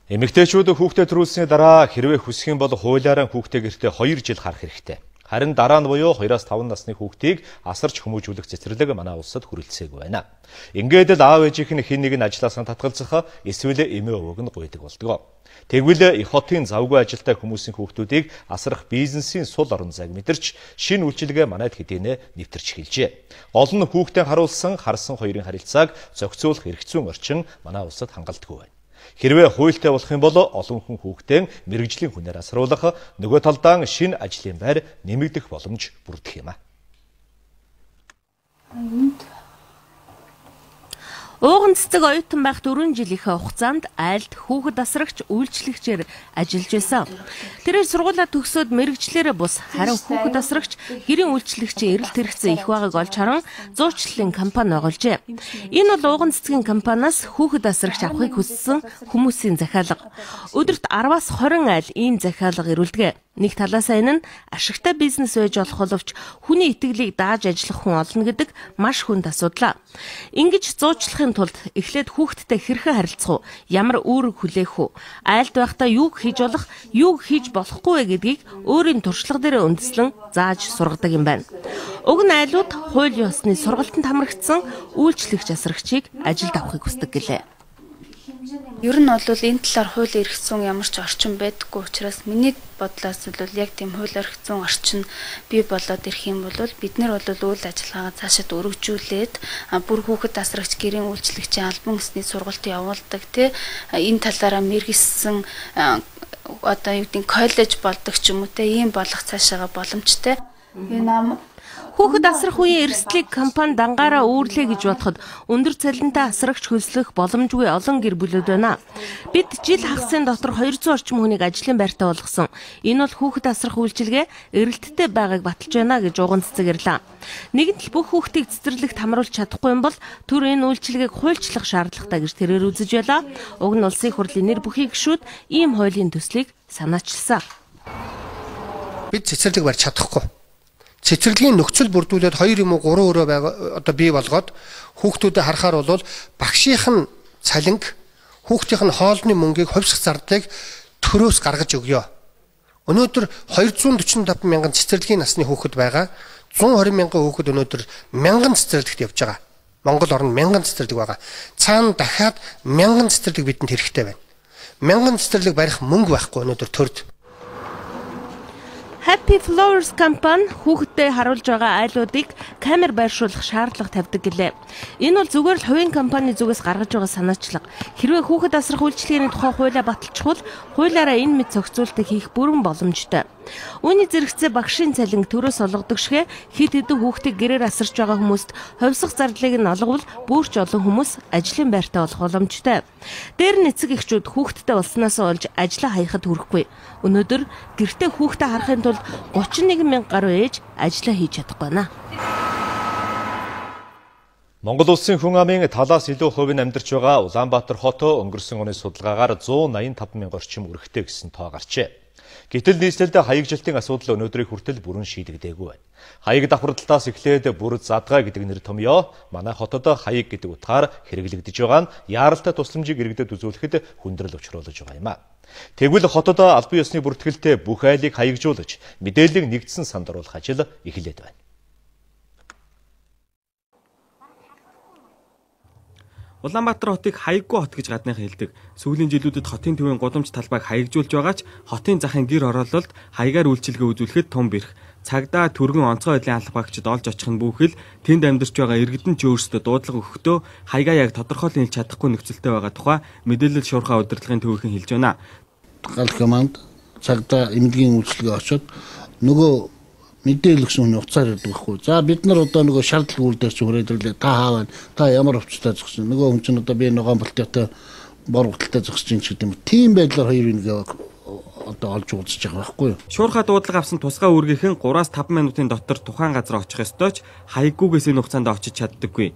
Эмэгтэйчүүд хүүхдээ төрүүлсний дараа хэрвээ хүсэх юм бол хуулиараа хүүхдээ гэртээ 2 жил харах хэрэгтэй. Харин дараа нь буюу 2-5 насны хүүхдийг асарч хүмүүжүүлэх цэцэрлэг манай улсад хүрэлцээгүй байна. Ингээд л аав ээжийнх нь хэн нэг нь ажилласаа татгалзах эсвэл эмээ өвөг нь гуйдаг болдог. Тэгвэл их хотын завгүй ажилтай хүмүүсийн хүүхдүүдийг асрах бизнесийн сул орон зайг мэдэрч шинэ үйлчилгээ манайд хэдийнэ нэвтэрч хэлжээ. Гол нь хүүхдэд харуулсан харсан хоёрын харилцааг зохицуулах эрх зүйн орчин манай улсад хангалтгүй байна. Хэрвээ хуультай болох юм бол олон хүн хүүхдээ мэрэгжлийн хүнээр асруулах, нөгөө талдаа шинэ ажлын байр нэмэгдэх боломж бүрдэх юм а. Ууган цэцэг оюутан байх 4 жилийнхээ хугацаанд айлд хүүхэд асрагч үйлчлэгчээр ажиллаж байсан. Тэрээр сургуулаа төгсөөд мэрэгчлэрээ бус харин хүүхэд асрагч гэрийн үйлчлэгчийн эрэлт хэрэгцээ их байгааг олж харан зуучлалын компани байгуулжээ. Энэ бол ууган цэцгийн компаниас хүүхэд асрагч авахыг хүссэн хүмүүсийн захиалга. Өдөрт 10-аас 20 айл ийм захиалга ирүүлдэг. Нэг талаасаа энэ нь ашигтай бизнес байж болох боловч хүний итгэлийг дааж ажиллах хүн олно гэдэг маш хүнд асуудал. Ингэж зуучлахын тулд эхлээд хүүхдтэй хэрхэн харилцах уу, ямар үүрэг хүлээх үү, айлд байхдаа юуг хийж болох, юуг хийж болохгүй вэ гэдгийг өөрийн туршлага дээр үндэслэн зааж сургадаг юм байна. Уг нь айлууд хууль ёсны сургалтанд хамрагдсан үйлчлэгч асрагчийг ажилд авахыг хүсдэг гэлээ. Ер нь бол энэ талаар хууль эрх зүйн ямар ч орчин байдаггүй учраас миний бодлоос бол яг тийм хууль эрх зүйн орчин бий болоод ирэх юм бол бид нар бол үйл ажиллагаагаа цаашаа өргөжүүлээд бүр хүүхэд асрагч гэрийн үйлчлэгчийн албан ёсны сургалт явуулдаг тий энэ талаараа мэргэссэн одоо юу гэдэг коллеж болдог ч юм уу тий ийм болох цаашаага боломжтой. Хүүхэд асрах үеийн эрсдлийг компани дангаараа үүрлээ гэж бодоход өндөр цалинтай асрагч хөлслөх боломжгүй олон гэр бүлүүд байна. Бид жил хагасын дотор 200 орчим хүнийг ажлын байртаа болгосон. Энэ бол хүүхэд асрах үйлчилгээ эрэлттэй байгааг баталж байна гэж ууган цэцэг ирлээ. Нэгэнт л бүх хүүхдийг цэцэрлэгт хамруулж чадахгүй юм бол түр энэ үйлчилгээг хуульчлах шаардлагатай гэж тэрээр үзэж байлаа. Уг нь улсын хурлын нэр бүхий гишүүд ийм хуулийн төслийг санаачилсан. Бид цэцэрлэг барьж чадахгүй. Цэцэрлэгийн нөхцөл бүрдүүлээд 2 юм уу 3 өрөө байгаа одоо бий болгоод хүүхдүүдэд харахаар бол багшийнх нь цалинг хүүхдийнх нь хоолны мөнгийг хувьсах зардлыг төрөөс гаргаж өгье. Өнөөдөр 245 мянган цэцэрлэгийн насны хүүхэд байгаа. 120 мянган хүүхэд өнөөдөр мянган цэцэрлэгт явж байгаа. Монгол орнд 1000 цэцэрлэг байгаа. Цаана дахиад 1000 цэцэрлэг бидэнд хэрэгтэй байна. 1000 цэцэрлэг барих мөнгө байхгүй өнөөдөр төрд. Happy Flowers компани хүүхэдтэй харуулж байгаа айлуудыг камер байршуулах шаардлага тавьдаг гэлээ. Энэ бол зүгээр л хувийн компани зүгээс гаргаж байгаа санаачлага. Хэрвээ хүүхэд асрах үйлчлэгээний тухай хуулиа баталчихвол хуулиараа энэ мэт зохицуултыг хийх бүрэн боломжтой. Үүний зэрэгцээ багшийн цалин төрөөс олгодог шигэ хэд хэдэн хүүхдийг гэрээр асарч байгаа хүмүүст хувьсах зардлыг нь олговол бүрч олон хүмүүс ажлын байртаа болох боломжтой. Дээр нь эцэг эхчүүд хүүхдтэй болсноос олж ажлаа хаяхад хүрэхгүй. Өнөөдөр гэртээ хүүхдээ харахын тулд 31,000 гаруй ээж ажлаа хийж чадахгүй байна. Монгол улсын хүн амын талаас илүү хувь нь амьдарч байгаа Улаанбаатар хот өнгөрсөн оны судалгаагаар 185,000 орчим өргөтэй гэсэн тоо гарчээ. Гэтэл нийслэлдээ хаягжилтын асуудал өнөөдрийн хүртэл бүрэн шийдэгдээгүй байна. Хаяг давхардалтаас эхлээд бүр задгай гэдэг нэр томьёо манай хотод хаяг гэдэг утгаар хэрэглэгдэж байгаа нь яаралтай тусламжийг иргэдэд үзүүлэхэд хүндрэл учруулж байгаа юм а. Тэгвэл хотод албан ёсны бүртгэлтэй бүх айлыг хаягжуулж мэдээллийг нэгдсэн санд оруулах ажил эхлээд байна. Улаанбаатар хотыг хаяггүй хот гэж гадныхан хэлдэг. Сүүлийн жилүүдэд хотын төвийн гудамж талбайг хаягжуулж байгаа ч хотын захын гэр оролцолд хаягаар үйлчилгээ үзүүлэхэд том бэрх. Цагдаа түргэн онцгой байдлын алба багчид олж очих нь бүхэл тэнд амьдарч байгаа иргэдэн ч өөрсдөө дуудлага өгөхдөө хаягаа яг тодорхойлон хэлж чадахгүй нөхцөлтэй байгаа тухай мэдээлэл шуурхай удирдлагын төвийнхэн хэлж байна. Гал команд цагдаа эмнэлгийн үйлчилгээ очоод нөгөө мэдээлэл гэсэн хүн уцаар ирдэг байхгүй. За бид нар одоо нөгөө шаардлага үйлдвэр чинь хүрээдэрлээ. Та хааваа та ямар өвчтэй зогсон. Нөгөө хүн чинь одоо би ногоон болтойтой бор гуталтай зогсож ин ч гэдэг юм. Тийм байдлаар хоёр нэг одоо олж уулзж байгаа байхгүй юу. Шуурхай дуудлага авсан тусгай үүргийнхэн 3-5 минутын дотор тухайн газар очих ёстой ч хаяггүйгээс энэ хугацаанд очиж чаддаггүй.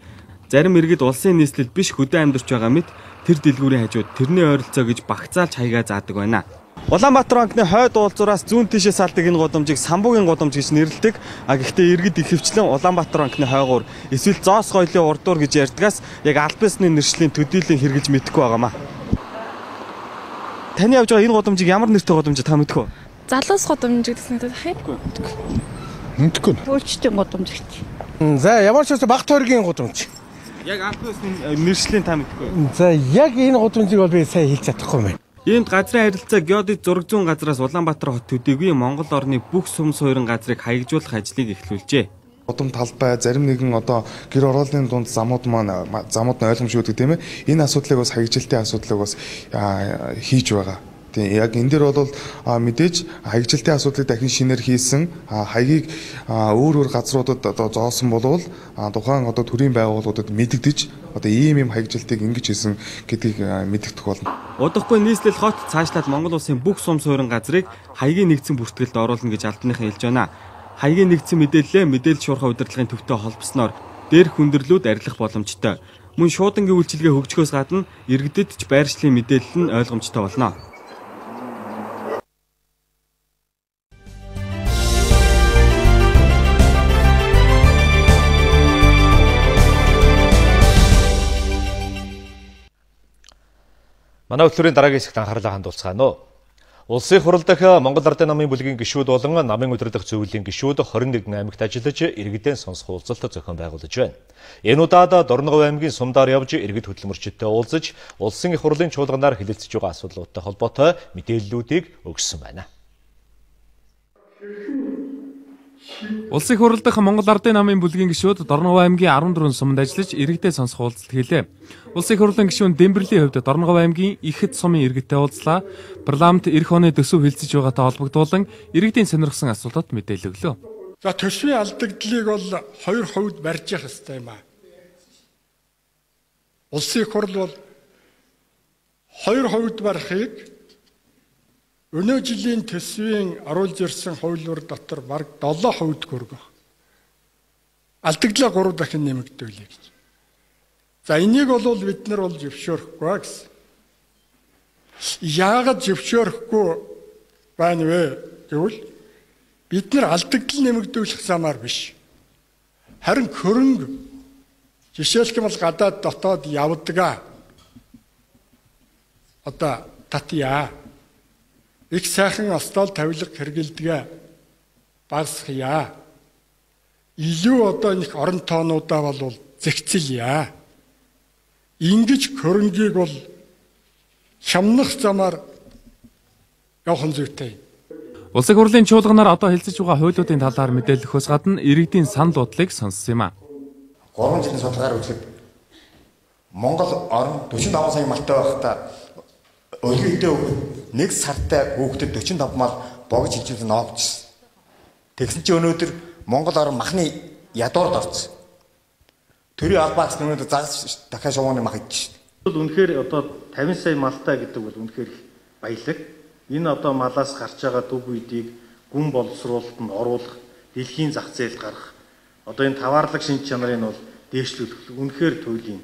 Зарим иргэд улсын нийслэл биш хөдөө амьдарч байгаа мэт тэр дэлгүүрийн хажууд тэрний ойролцоо гэж багцаалж хаягаа заадаг байна. Улаанбаатар банкны хойд уулзуураас зүүн тийшээ салдаг энэ гудамжийг Самбуугийн гудамж гэж нэрлэдэг. Гэхдээ иргэд ихэвчлэн Улаанбаатар банкны хойгуур эсвэл Зоос гоёлын урдуур гэж ярьдгаас яг албан ёсны нэршлийн төдийлөн хэрэгжилж мэдэхгүй байгаамаа. Таны явж байгаа энэ гудамжийг ямар нэртэй гудамж та мэдэх үү? Залуус гудамж гэдэг нь хайхгүй. Мэдхгүй. Өөрчтөн гудамж гэж. За ямар ч үсэн баг тойргийн гудамж. Яг албан ёсны нэршлийн та мэдхгүй. За яг энэ гудамжийг бол би сайн хэлж чадахгүй байна. Иймд газрын харилцаа геодит зураг зүүн газраас Улаанбаатар хот төдийгүй Монгол орны бүх сүм суурин газрыг хаягжуулах ажлыг эхлүүлжээ. Удам талбай зарим нэгэн одоо гэр ороолын дунд замууд нь ойлгомжгүй гэдэг тийм ээ. Энэ асуудлыг бас хаягжилтын асуудлыг бас хийж байгаа. Тийм яг энэ дээр бол мэдээж хаягжилтын асуудлыг дахин шинээр хийсэн хаягийг өөр газруудад одоо зоосон болвол тухайн одоо төрийн байгууллагуудад мэдэгдэж одоо ийм хаягжилтыг ингэж хийсэн гэдгийг мэдэгдэх болно. Удахгүй нийслэл хот цаашлаад Монгол улсын бүх сум суурин газрыг хаягийн нэгдсэн бүртгэлд оруулна гэж албаныхан хэлж байна. Хаягийн нэгдсэн мэдээлэлээ мэдээлэл шуурхай удирдлагын төвтэй холбосноор дээрх хүндрэлүүд арилгах боломжтой. Мөн шуудангийн үйлчилгээ хөгжихөөс гадна иргэдэд ч байршлын мэдээлэл нь ойлгомжтой болно. Манай хөтөлбөрийн дараагийн хэсэгт анхаарлаа хандуулцгаана. Улсын хурал дахь Монгол Ардын намын бүлгийн гишүүд болон намын удирдах зөвлөлийн гишүүд 21 аймагт ажиллаж иргэдийн сонсох уулзалт зохион байгуулж байна. Энэ удаад Дорногов аймгийн сумдаар явж иргэд хөтөлмөрчдтэй уулзаж улсын их хурлын чуулганаар хэлэлцэж байгаа асуудлуудтай холбоотой мэдээллүүдийг өгсөн байна. Улсын хурал дахь Монгол Ардын намын бүлгийн гишүүд Дорногов аймгийн 14 сумд ажиллаж иргэдээ сонсох уулзалт хийлээ. Улсын хурлын гишүүн Дэмбэрлийн хувьд Дорногов аймгийн Ихэд сумын иргэдтэй уулзлаа. Парламент эх оны төсөв хэлцэж байгаатай холбогдуулан иргэдийн сонирхсан асуултад мэдээлэл өглөө. За төсвийн алдагдлыг бол 2 хувьд барьж явах хэрэгтэй юм аа. Улсын хурл бол 2 хувьд барихыг өнөө жилийн төсвийн оруулж ирсэн хуулиур дотор бараг 7% хүргэх. Алдагдлаа 3 дахин нэмэгдүүлээ гэж. За энийг бол бид нар бол зөвшөөрөхгүй гэсэн. Яагаад зөвшөөрөхгүй байна вэ гэвэл бид нар алдагдал нэмэгдүүлэх замаар биш. Харин хөрөнгө жишээлх юм бол гадаад дотоод явдаг. Одоо татья их сайхан остол тавилга хэрэгэлдэг багсхийа илүү одоо нэг орон тоонуудаа бол зэгцэлье. Ингэж хөрөнгийг бол хямнах замаар явах нь зүйтэй. Улсын хурлын чуулганаар одоо хэлцэж байгаа хуулиудын талаар мэдээлөхөөс гадна иргэдийн санал бодлыг сонссон юм а. 3 жилийн судалгаар үзэхэд Монгол орн 45 сая малтай байхдаа өлгөлтэй нэг сартай хүүхдэд 45 мал богж хилжүүлэн оогдсон. Тэгсэн чинь өнөөдөр Монгол орн махны ядуурд орсон. Төрийн албаагч өнөөдөр загас дахиад шувууны мах идэж шээ. Үнэхээр одоо 50 сая малтай гэдэг бол үнэхээр баялаг. Энэ одоо малаас гарч байгаа төв үедийг гүн боловсруулалтанд оруулах, дэлхийн зах зээлд гарах, одоо энэ таваарлаг шинж чанарыг бол дээшлүүлэх үнэхээр туйлын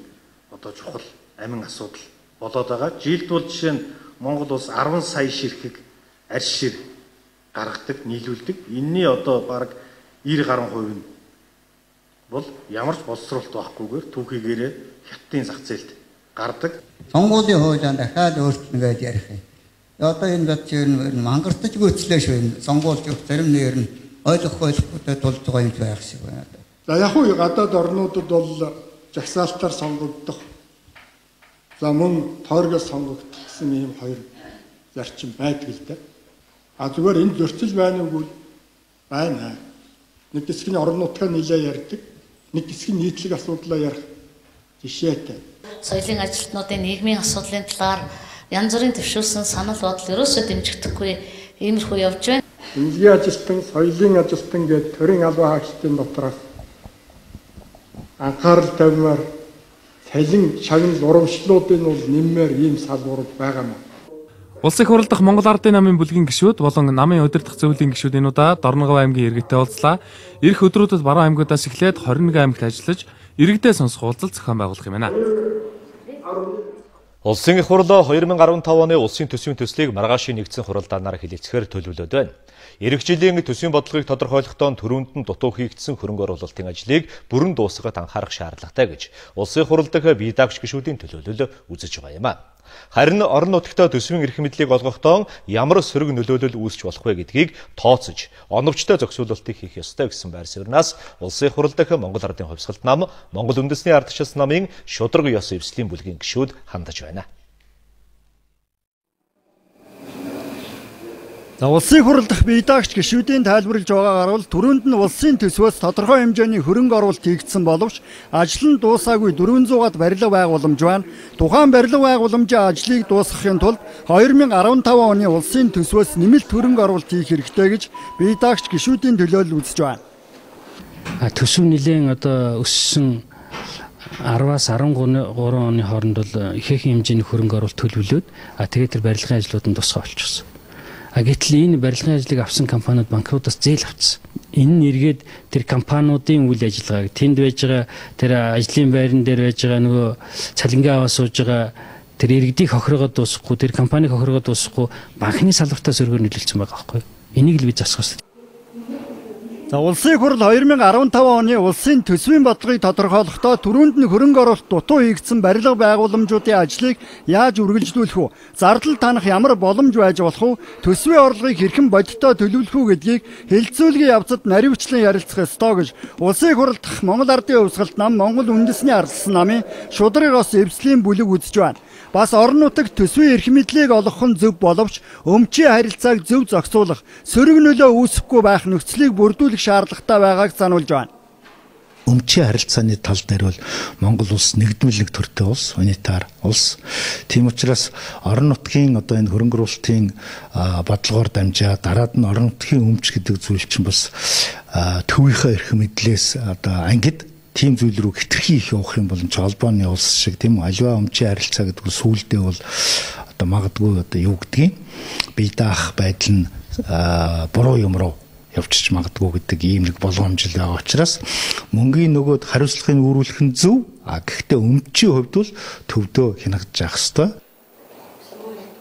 одоо чухал амин асуудал болоод байгаа. Жилд бол жишээ нь Монгол улс 10 сая ширхэг арьс шир гаргадаг, нийлүүлдэг. Энэний одоо бараг 90 гаруй хувь нь бол ямар ч боловсруулалт байхгүйгээр түүхийгээрээ хятадын зах зээлд гардаг. Сонгуулийн хуулианд дахиад өөрчлөлт гэж ярих юм. Одоо энэ бод чинь мангартаж гүйцлээ шүү. Сонгуульч зарим нэр нь ойлгохгүй тулж байгаа юм байх шиг байна. За яг уу гадаад орнуудад бол жагсаалтаар сонгогдох. За мөн тойргоос сонгогдох гэсэн ийм хоёр зарчим байдаг л дээ. А зүгээр энэ зөрчил байна уу? Байна. Нэг хэсэг нь орон нутгаа нийлээ ярьдаг. Нэг хэсэг нь нийтлэг асуудлаа ярих жишээтэй. Соёлын ажилтнуудын нийгмийн асуудлын талаар янз бүрийн төвшүүлсэн санал бодол ерөөсөө дэмжигдэхгүй иймэрхүү явж байна. Эмнэлгийн ажилтан, соёлын ажилтан гэдэг төрийн албан хаагчдын дотроос анхаарал тавьмаар салин шагнал урамшлуудын бол нэмээр ийм салбарууд байгаа маа. Улсын хурал дахь Монгол Ардын намын бүлгийн гишүүд болон намын удирдах зөвлөлийн гишүүдийнүүдаа Дорногов аймгийн иргэдтэй уулзлаа. Ирэх өдрүүдэд баруун аймгуудаас эхлээд 21 аймагт ажиллаж иргэдээ сонсох уулзалт зохион байгуулах юм байна. Улсын их хурал 2015 оны улсын төсвийн төслийг маргаашийн нэгдсэн хуралдаанаар хэлэлцэхээр төлөвлөд байна. Ирэх жилийн төсвийн бодлогыг тодорхойлохдоо төрөнд нь дутуу хийгдсэн хөрөнгө оруулалтын ажлыг бүрэн дуусгахад анхаарах шаардлагатай гэж улсын хурал дахь бие даагч гишүүдийн төлөөлөл үзэж байгаа юм а. Харин орон нутгад төсвийн эрх мэдлийг олгохдоо ямар сөрөг нөлөөлөл үүсч болох вэ гэдгийг тооцож, оновчтой зохицуулалтыг хийх ёстой гэсэн байр сууриас улсын хурал дахь Монгол Ардын хувьсгалт нам, Монгол үндэсний ардчилсан намын шударга ёс эвслийн бүлгийн гишүүд хандаж байна. Улсын хурал дахь бие даагч гишүүдийн тайлбарлаж байгаагаар бол түрүүнд нь улсын төсвөөс тодорхой хэмжээний хөрөнгө оруулалт хийгдсэн боловч ажил нь дуусаагүй 400-аад барилга байгууламж байна. Тухайн барилга байгууламжийн ажлыг дуусгахын тулд 2015 оны улсын төсвөөс нэмэлт хөрөнгө оруулалт хийх хэрэгтэй гэж бие даагч гишүүдийн төлөөлөл үзэж байна. Төсөв нэлээд одоо өссөн 10-аас 13 оны хооронд бол ихээхэн хэмжээний хөрөнгө оруулалт төлөвлөөд тэгээд тэр барилгын ажлууд нь тусгай болчихсон. Гэтэл энэ барилгын ажлыг авсан компаниуд банкрутаас зээл авцсан. Энэ нь эргээд тэр компаниудын үйл ажиллагааг тэнд байж байгаа тэр ажлын байран дээр байж байгаа нөгөө цалингаа аваа сууж байгаа тэр иргэдийг хохирогоод дуусахгүй тэр компанийг хохирогоод дуусахгүй банкны салбартаа сөргөөр нөлөөлсөн байгаа байхгүй. Энийг л бид засах хэрэгтэй. За улсын хурал 2015 оны улсын төсвийн бодлогыг тодорхойлохдоо түрүүнд нь хөрөнгө оруулалт дутуу хийгдсэн барилга байгууламжуудын ажлыг яаж үргэлжлүүлэх вэ? Зардал танах ямар боломж байж болох вэ? Төсвийн орлогыг хэрхэн бодиттой төлөвлөх үү гэдгийг хэлэлцүүлгийн явцад наривчлан ярилцах ёстой гэж улсын хурал дахь Монгол Ардын хувьсгалт нам, Монгол үндэсний ардчилсан намын шударга ёс эвслийн бүлэг үзэж байна. Бас орон нутагт төсвийн эрх мэдлийг олгох нь зөв боловч өмчийн харилцааг зөв зохицуулах, сөрөг нөлөө үүсэхгүй байх нөхцөлийг бүрдүүлэх шаардлагатай байгааг сануулж байна. Өмчийн харилцааны тал дээр бол Монгол улс нэгдмэл нэг төртэй улс, унитар улс. Тийм учраас орон нутгийн одоо энэ хөрөнгө оруулалтын бодлогоор дамжаа дараад нь орон нутгийн өмч гэдэг зүйл чинь бас төвийнхөө эрх мэдлээс одоо ангид тийм зүйл рүү хэтэрхий их явах юм бол холбооны улс шиг тийм аливаа өмчийн харилцаа гэдэг нь сүүлдээ бол одоо магадгүй одоо юу гэдгийг бие даах байдал нь буруу юм руу явчих магадгүй гэдэг ийм нэг боломжтой байгаа учраас мөнгөний нөгөөд хариуцлагыг үүрүүлэх нь зөв. Гэхдээ өмчийн хувьд бол төвдөө хянагдаж явах ёстой.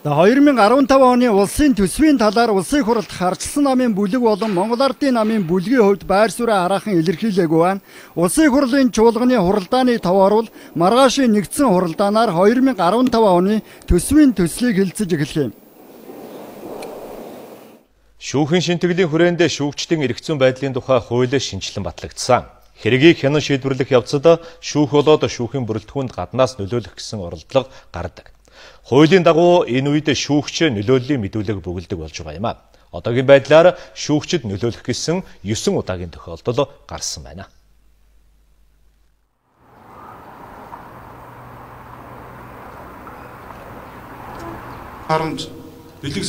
2015 оны улсын төсвийн талаар улсын хурал харьцсан намын бүлэг болон Монгол Ардын намын бүлгийн хувьд байр сууриа хараахан илэрхийлээгүй байна. Улсын хурлын чуулганы хуралдааны товоор бол маргаашийн нэгдсэн хуралдаанаар 2015 оны төсвийн төслийг хэлцэж эхлэх юм. Шүүхийн шинтгэлийн хүрээндээ шүүгчдийн эрх зүйн байдлын тухай хууль шинжилэн батлагдсан. Хэргийг хянан шийдвэрлэх явцад шүүх болоод шүүхийн бүрэлдэхүүнд гаднаас нөлөөлөх гэсэн оролдлого гардаг. Хуулийн дагуу энэ үед шүүгч нөлөөллийн мэдүүлэг бөглөдөг болж байгаа юм а. Одоогийн байдлаар шүүгчд нөлөөлөх гэсэн 9 удаагийн тохиолдол гарсан байна.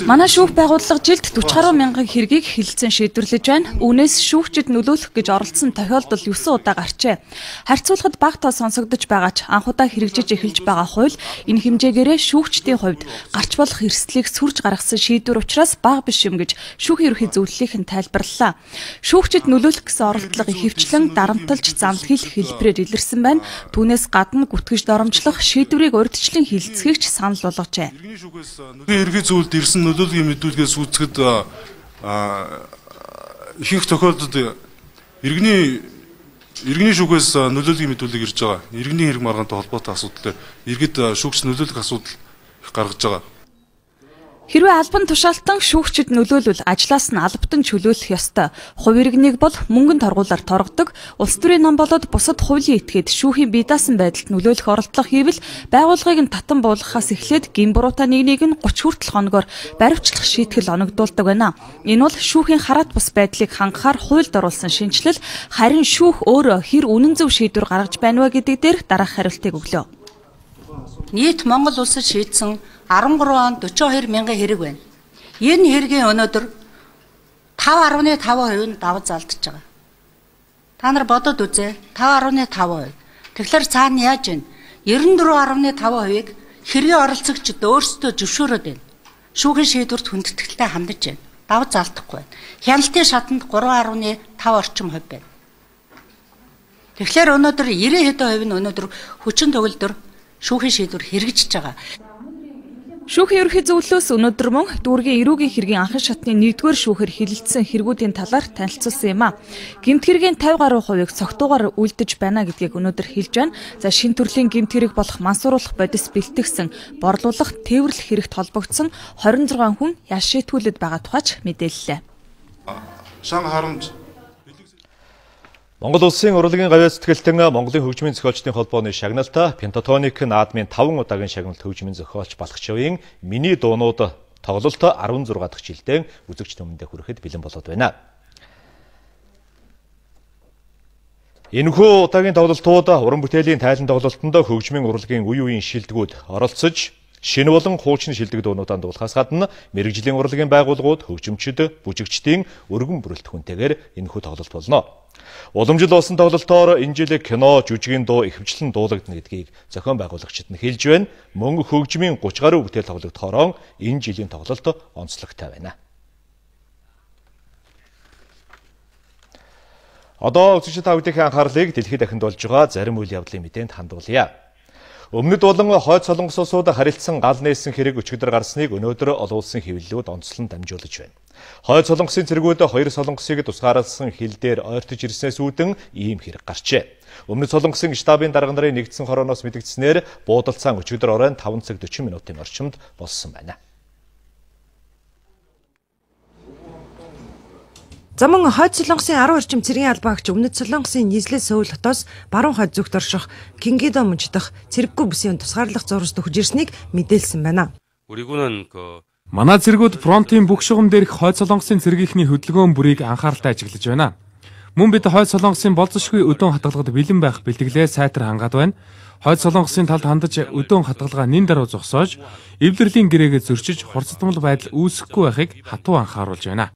Манай шүүх байгууллага жилд 40 гаруй мянган хэргийг хэлэлцэн шийдвэрлэж байна. Үүнээс шүүгчид нөлөөлөх гэж оролдсон тохиолдол 9 удаа гарчээ. Харьцуулахад бага тоо сонсогдож байгаа ч анх удаа хэрэгжиж эхэлж байгаа хууль энэ хэмжээгээрээ шүүгчдийн хувьд гарч болох эрсдлийг сүрж гаргасан шийдвэр учраас бага биш юм гэж шүүхийн ерхий зөвлөлийнх нь тайлбарллаа. Шүүгчид нөлөөлөх гэсэн оролдлого ихэвчлэн дарамталж замд хэл хэлбэрээр илэрсэн байна. Түүнээс гадна гүтгэж доромжлох шийдвэрийг урьдчилан хилцэхийг ч санал болгожээ. Ерхий зөвлөлд ирсэн нөлөөллийн мэдүүлгээс үүсгэхэд ихэнх тохиолдолд иргэний шүүхээс нөлөөллийн мэдүүлэг ирж байгаа. Иргэний хэрэг маргаантай холбоотой асуудал, иргэд шүүгч нөлөөлөх асуудал их гаргаж байгаа. Хэрвээ албан тушаалтан шүүгчид нөлөөлвөл ажлаас нь албатан чөлөөлөх ёстой. Хувь иргэнийг бол мөнгөнд торгуулаар торгодог. Улс төрийн нам болоод бусад хуулийн этгээд шүүхийн бие даасан байдалд нөлөөлөх оролдлого хийвэл байгууллагыг нь татан буулгахаас эхлээд гин буруутай нэг нь 30 хүртэл хоногоор баривчлах шийтгэл оногдуулдаг байна. Энэ бол шүүхийн хараат бус байдлыг хангахаар хуульд оруулсан шинжилэл, харин шүүх өөрөө хэр үнэн зөв шийдвэр гаргаж байна вэ гэдэг дээр дараах хариултыг өглөө. Нийт Монгол улсад шийдсэн 13 он 42 мянган хэрэг байна. Энэ хэргийн өнөөдөр 5.5% нь давж алдчихж байгаа. Та нар бодоод үзье. 5.5%. Тэгэхээр цаана яаж вэ? 94.5%-ыг хэргийн оролцогчид өөрсдөө зөвшөөрөөд байна. Шүүхийн шийдвэрт хүндэтгэлтэй хандаж байна. Давж алдахгүй байна. Хяналтын шатанд 3.5 орчим хувь байна. Тэгэхээр өнөөдөр 90 хэдэн хувь нь өнөөдөр хүчин төгөлдөр шүүхийн шийдвэр хэрэгжиж байгаа. Шүүхийн ерхий зөвлөлөөс өнөөдөр мөн дүүргийн эрүүгийн хэргийн анхан шатны 1-р шүүхэр хилэлцсэн хэрэгүүдийн талаар танилцуулсан юм а. Гэмт хэргийн 50 гаруй хувийг цогтуугаар үлдэж байна гэдгийг өнөөдөр хэлж байна. За шин төрлийн гэмт хэрэг болох мансууруулах бодис бэлтгэсэн, борлуулах, тээвэрлэх хэрэгт холбогдсон 26 хүн яш шийтгүүлээд байгаа тухайч мэдээллээ. Шан харамж Монгол улсын урлагийн гавьяа сэтгэлтэн Монголын хөгжмийн зохиолчдын холбооны шагналт Пентатоник наадмын 5 удаагийн шагналт хөгжмийн зохиолч Балхчвийн миний дуунууд тоглолт 16 дахь жилдээ үзэгч түмэндээ хүрэхэд бэлэн болоод байна. Энэхүү удаагийн тоглолтууд уран бүтээлийн тайлан тоглолтонд хөгжмийн урлагийн үе үеийн шилдэгүүд оролцож шинэ болон хуучин шилдэг дуунуудаа дуулахаас гадна мэрэгжлийн урлагийн байгууллагууд хөгжимчид, бүжигчдийн өргөн бүрэлдэхүүнтэйгээр энэхүү тоглолт болно. Уламжил болсон тоглолтоор энэ жил кино, жүжигийн дуу ихэвчлэн дуулагдана гэдгийг зохион байгуулагчид нь хэлж байна. Мөн хөгжмийн 30 гаруй бүтээл тоглогдохоор энэ жилийн тоглолт онцлогтой байна. Одоо үзэгч та бүдгийн анхаарлыг дэлхийд дахинд болж байгаа зарим үйл явдлын мэдээнд хандуулъя. Өмнөд болон хойд солонгос улсууд харилцсан гал нээсэн хэрэг өчигдөр гарсныг өнөөдөр олон улсын хэвлэлүүд онцлон дамжуулж байна. Хойд солонгосын цэргүүд хоёр солонгосыг тусгаарласан хил дээр ойртож ирснээс үүдэн ийм хэрэг гарчээ. Өмнөд солонгосын штабын дарга нарын нэгдсэн хорооноос мэдгдснээр буудалцаан өчигдөр оройн 5 цаг 40 минутын орчимд болсон байна. Замун хойд солонгосын 10 орчим цэргийн албаагч өмнөд солонгосын нийслэл Сөүл хотоос баруун хойд зүгт орших Кингидо мужидах цэрэггүй бүсийн тусгаарлах зурвас төхөж ирснийг мэдээлсэн байна. Манай цэргүүд фронтын бүх шугам дээрх хойд солонгосын цэргийнхний хөдөлгөөн бүрийг анхааралтай ажиглаж байна. Мөн бид хойд солонгосын болзошгүй өдөөн хатгалгад бэлэн байх бэлтгэлээ сайтар хангаад байна. Хойд солонгосын талд хандаж өдөөн хатгалгаа нин даруй зогсоож, эвлэрлийн гэрээгээ зөрчиж хурцдмал байдал үүсэхгүй байхыг хатуу анхааруулж байна.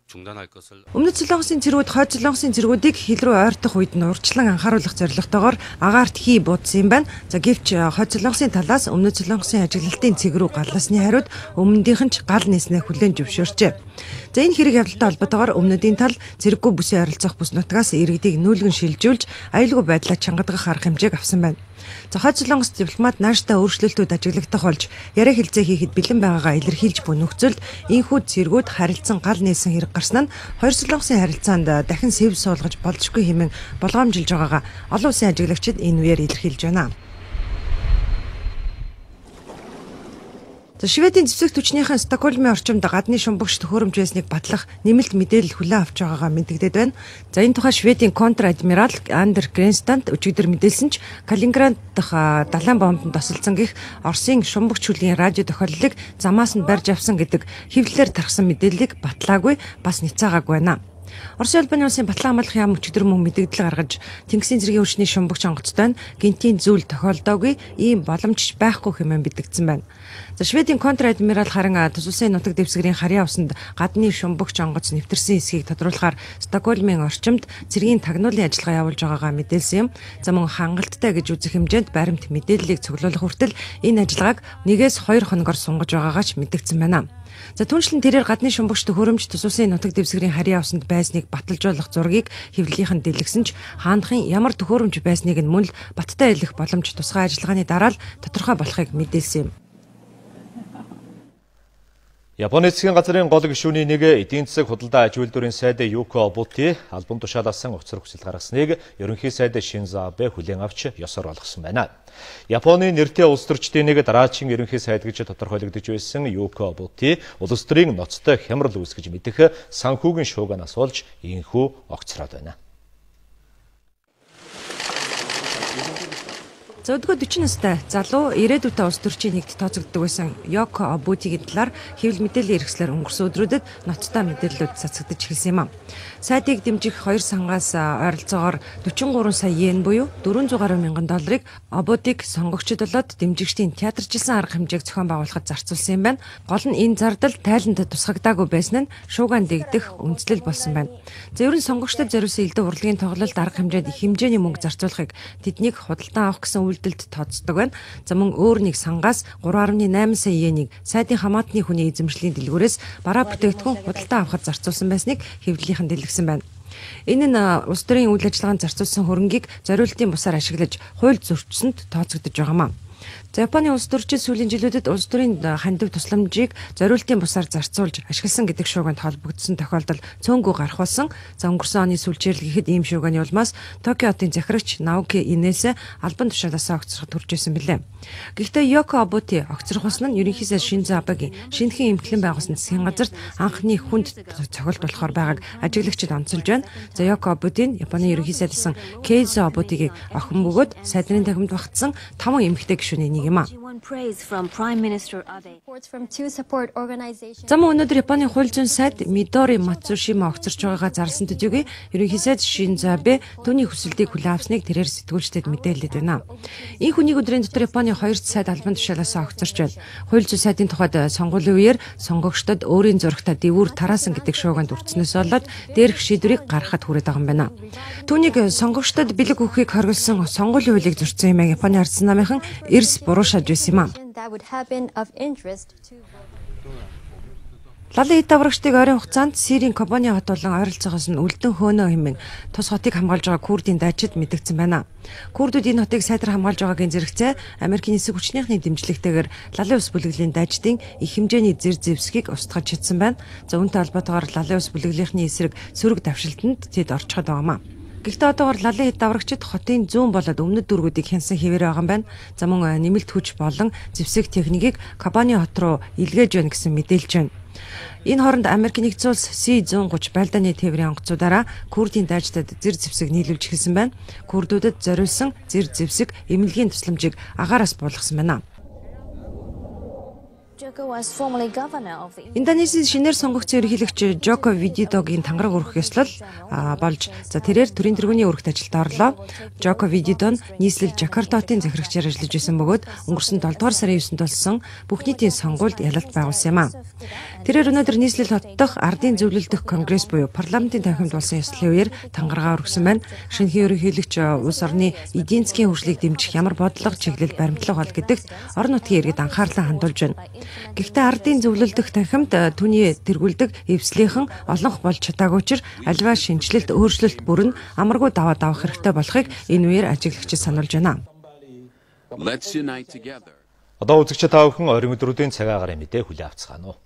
Өмнөд солонгосын цэргүүд хойд солонгосын цэргүүдийг хил рүү ойртох үед нь урьдчилан анхааруулах зорилготойгоор агаарт хий буудсан юм байна. За гэвч хойд солонгосын талаас өмнөд солонгосын ажиглалтын цэг рүү галласны хариуд өмнөдийнх нь ч гал нээснээ хүлээн зөвшөөрчээ. За энэ хэрэг явдалтай холбоотойгоор өмнөдийн тал цэрэггүй бүсийн ойролцоох бүс нутгаас иргэдийг нүүлгэн шилжүүлж аюулгүй байдлаа чангадгах арга хэмжээг авсан байна. За хойд солонгос дипломат нааштай өөрчлөлтүүд ажиглагдах болж яриа хэлцээ хийхэд бэлэн байгаагаа илэрхийлж буй нөхцөлд энэхүү цэргүүд харилцан гал нээсэн хэрэг гарсан нь хоёр солонгосын харилцаанд дахин сэв суулгаж болзошгүй хэмээн болгоомжилж байгаагаа олон улсын ажиглагчид энэ үеэр илэрхийлж байна. За Шведийн зэвсэг түвшнийхэн Стокгольмын орчимд гадны шумбагч төхөөрөмж байсныг батлах нэмэлт мэдээлэл хүлээн авч байгаагаа мэдэгдээд байна. За энэ тухай Шведийн контр-адмирал Андер Гренстанд өчигдөр мэдээлсэн ч Калининград дахь далайн бомбонд тосолцсон гэх Оросын шумбагч хүлгийн радио тохиоллыг замаас нь барьж авсан гэдэг хэвлэлээр тархсан мэдээллийг батлаагүй бас няцаагаагүй байна. Оросын албаны улсын батлан хамгаалах яам өчигдөр мөн мэдээлэл гаргаж Тэнгисийн зэргийн хүчний шумбагч онгоцтой нь гинтийн зүйл тохиолдоогүй ийм боломж байхгүй хэмээн бэлтгэсэн байна. За Шведийн контр-адмирал харин тус улсын нутаг дэвсгэрийн харьяа усанд гадны шумбагч онгоц нэвтэрсэн эсхийг тодруулахаар Стокгольмын орчимд цэргийн тагнуулын ажиллагаа явуулж байгаагаа мэдээлсэн юм. За мөн хангалттай гэж үзэх хэмжээнд баримт мэдээллийг цуглуулах хүртэл энэ ажиллагааг 1-2 хоногор сунгаж байгаагаа ч мэдэгдсэн байна. За түншлэн тэрээр гадны шумбагч төхөөрөмж тус улсын нутаг дэвсгэрийн харьяа усанд байсныг баталжуулах зургийг хэвлэлийнхэн дэлгэсэн ч хаанхын ямар төхөөрөмж байсныг нь мөн л баттай хэлэх боломж тусгай ажиллагааны дараа л тодорхой болохыг мэдээлсэн юм. Японы засгийн газрын гол гишүүний нэг эдийн засаг худалдаа аж үйлдвэрийн сайд Юко Обути албан тушаалсан уцар хүсэл гаргасныг ерөнхий сайд Шинзо Абе хүлээн авч ёсоор болгосон байна. Японы нэртэй улс төрчдийн нэг дараачин ерөнхий сайд гэж тодорхойлогдож байсан Юко Обути улс төрийн ноцтой хямрал үүсгэж мэдэх санхүүгийн шууганаас болж ийхүү огцроод байна. За өдгөө 40 настай залуу ирээдүйтэй улс төрчийн нэгт тооцогддог байсан Юко Обутигийн талаар хэвлэл мэдээллийн хэрэгслэр өнгөрсөн өдрүүдэд ноцтой мэдээллүүд цацагдж эхэлсэн юм а. Сайдыг дэмжих 2 сангаас ойролцоогоор 43 сая йен буюу 400 мянган долларыг Обутиг сонгогчид болоод дэмжигчдийн театржилсан арга хэмжээг зохион байгуулахад зарцуулсан юм байна. Гол нь энэ зардал тайланд тусгагдаагүй байсан нь шууган дэгдэх үндслэл болсон байна. За ерөн сонгогчдод зориулсан элдв урлагийн тоглолт арга хэмжээнд их хэмжээний мөнгө зарцуулахыг тэднийг худалдан авах гэсэн үйлдэлд тооцдог байна. За мөн өөр нэг сангаас 3.8 сая йенийг сайдын хамаатны хүний эзэмшлийн дэлгүүрээс бараа бүтээгдэхүүн худалдан авахд зарцуулсан байсныг хэвлэлийнхэн дэлгэсэн байна. Энэ нь улс төрийн үйл ажиллагаанд зарцуулсан хөрөнгийг зориултын бусаар ашиглаж хууль зөрчсөнд тооцогдож байгаамаа. За Японы улс төрчид сүүлийн жилүүдэд улс төрийн хандив тусламжийг зориултын бусаар зарцуулж ашигласан гэдэг шууганд холбогдсон тохиолдол цөөнгүй гарах болсон. За өнгөрсөн оны сүүлчээр л гэхэд ийм шууганы улмаас Токио хотын захирагч Наоки Инэс албан тушаалаасаа огцроход хүрч ирсэн билээ. Гэхдээ Юко Обути огцрох болсон нь ерөнхий сайд Шинзо Абегийн шинэхэн эмхлэн байгуулсан засгийн газарт анхны хүнд цогцолт болохоор байгааг ажиглагчид онцолж байна. За Юко Обутийн Японы ерөнхий сайдсан Кейзо Обутигийг охин бөгөөд сайдны тахимд багтсан 5 эмэгтэй гишүүний нэг юм а. Зам өнөөдөр Японы хууль зүйн сайд Мидори Мацушима огцорч байгаагаа зарласан төдийгүй ерөнхий сайд Шинзо Абе түүний хүсэлтийг хүлээн авсныг тэрээр сэтгүүлчдэд мэдээлээд байна. Энэ хүний өдрийн дотор Японы 2 сайд албан тушаалаасаа огцорч байна. Хууль зүйн сайдын тухайд сонгуулийн үеэр сонгогчдод өөрийн зурагтаа дэвүүр тараасан гэдэг шууганд өртснөөс болоод дээрх шийдвэрийг гаргахад хүрээд байгаа юм байна. Түүнийг сонгогчдод бэлэг өгөхийг хориглосон сонгуулийн хуулийг зөрчсөн юм Японы ардсан намынхан эрс буруушааж байсан юм а. Лалын эд аврагчдыг ойрын хугацаанд Сирийн Кобани хот болон ойролцоогоос нь үлдэн хөөнөө хэмээн тус хотыг хамгаалж байгаа Курдийн дайчид мэдгдсэн байна. Курдууд энэ хотыг сайдар хамгаалж байгаагийн зэрэгцээ Америкийн нисэх хүчнийхний дэмжлэгтэйгээр лалын ус бүлэглэлийн дайчдын их хэмжээний зэр зэвсгийг устгаж чадсан байна. За үүнтэй холбоотойгоор лалын ус бүлэглэлийнхний эсрэг сөрөг давшилтанд тэд орчход байгаамаа. Гэхдээ одоогоор лалын эд аврагчид хотын зүүн болоод өмнөд дүүргүүдийг хянсан хэвээр байгаа юм байна. За мөн нэмэлт хүч болон зэвсэг техникийг Кобани хот руу илгээж байна гэсэн мэдээлж байна. Энэ хооронд Америкийн нэгдсэн улс С-130 байлдааны тээврийн онгоцуудаараа Курдийн дайчдад зэр зэвсэг нийлүүлж эхэлсэн байна. Курдуудад зориулсан зэр зэвсэг эмнэлгийн тусламжийг агаараас буулгасан байна. Индонезийн шинээр сонгогдсон ерөнхийлөгч Жоко Видидогийн тангараг өргөх ёслол болж тэрээр төрийн тэргүүний өргөхт ажилд орлоо. Жоко Видидо нь нийслэл Жакарта хотын захирагчаар ажиллаж байсан бөгөөд өнгөрсөн 7 дугаар сарын 9-нд болсон бүх нийтийн сонгуульд ялалт байгуулсан юм а. Тэрээр өнөөдөр нийслэл хот дахь ардын зөвлөлдөх конгресс буюу парламентын танхимд болсон ёслолын үеэр тангарагаа өргөсөн байна. Шинэхэн ерөнхийлөгч улс орны эдийн засгийн хөгжлийг дэмжих ямар бодлого чиглэл баримтлах бол гэдэгт орон нутгийн иргэд анхаарлаа хандуулж байна. Гэхдээ ардын зөвлөлдөх танхимд түүний тэргүүлдэг эвслийнхэн олонх болж чадаагүй ч альва шинжилэлт өөрчлөлт бүрэн амаргүй даваад авах хэрэгтэй болохыг энэ үеэр ажиглагчид сануулж байна. Одоо үзэгчид та бүхэн орон өдрүүдийн цагаа агарын мэдээ хүлээн авцгаана уу.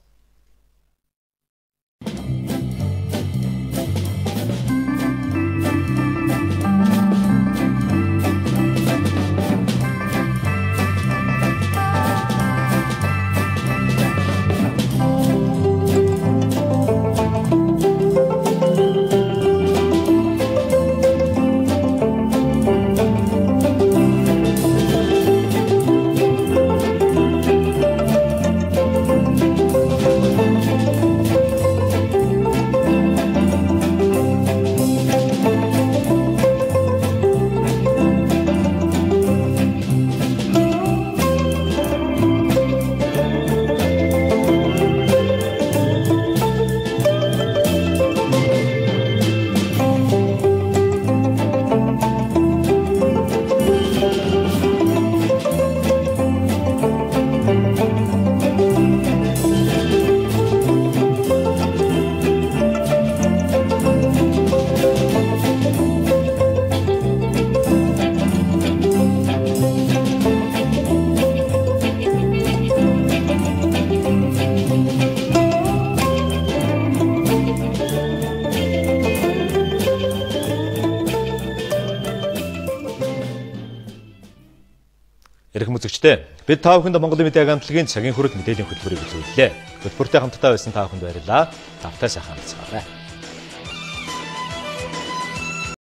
Эрхэм үзэгчдээ бид та бүхэнд Монголын мэдээ агентлагийн цагийн хүрэг мэдээллийн хөтөлбөрийг үзүүллээ. Хөтөлбөртэй хамтдаа байсан та бүхэнд баярлалаа. Тавтай сайхан амцгаарай.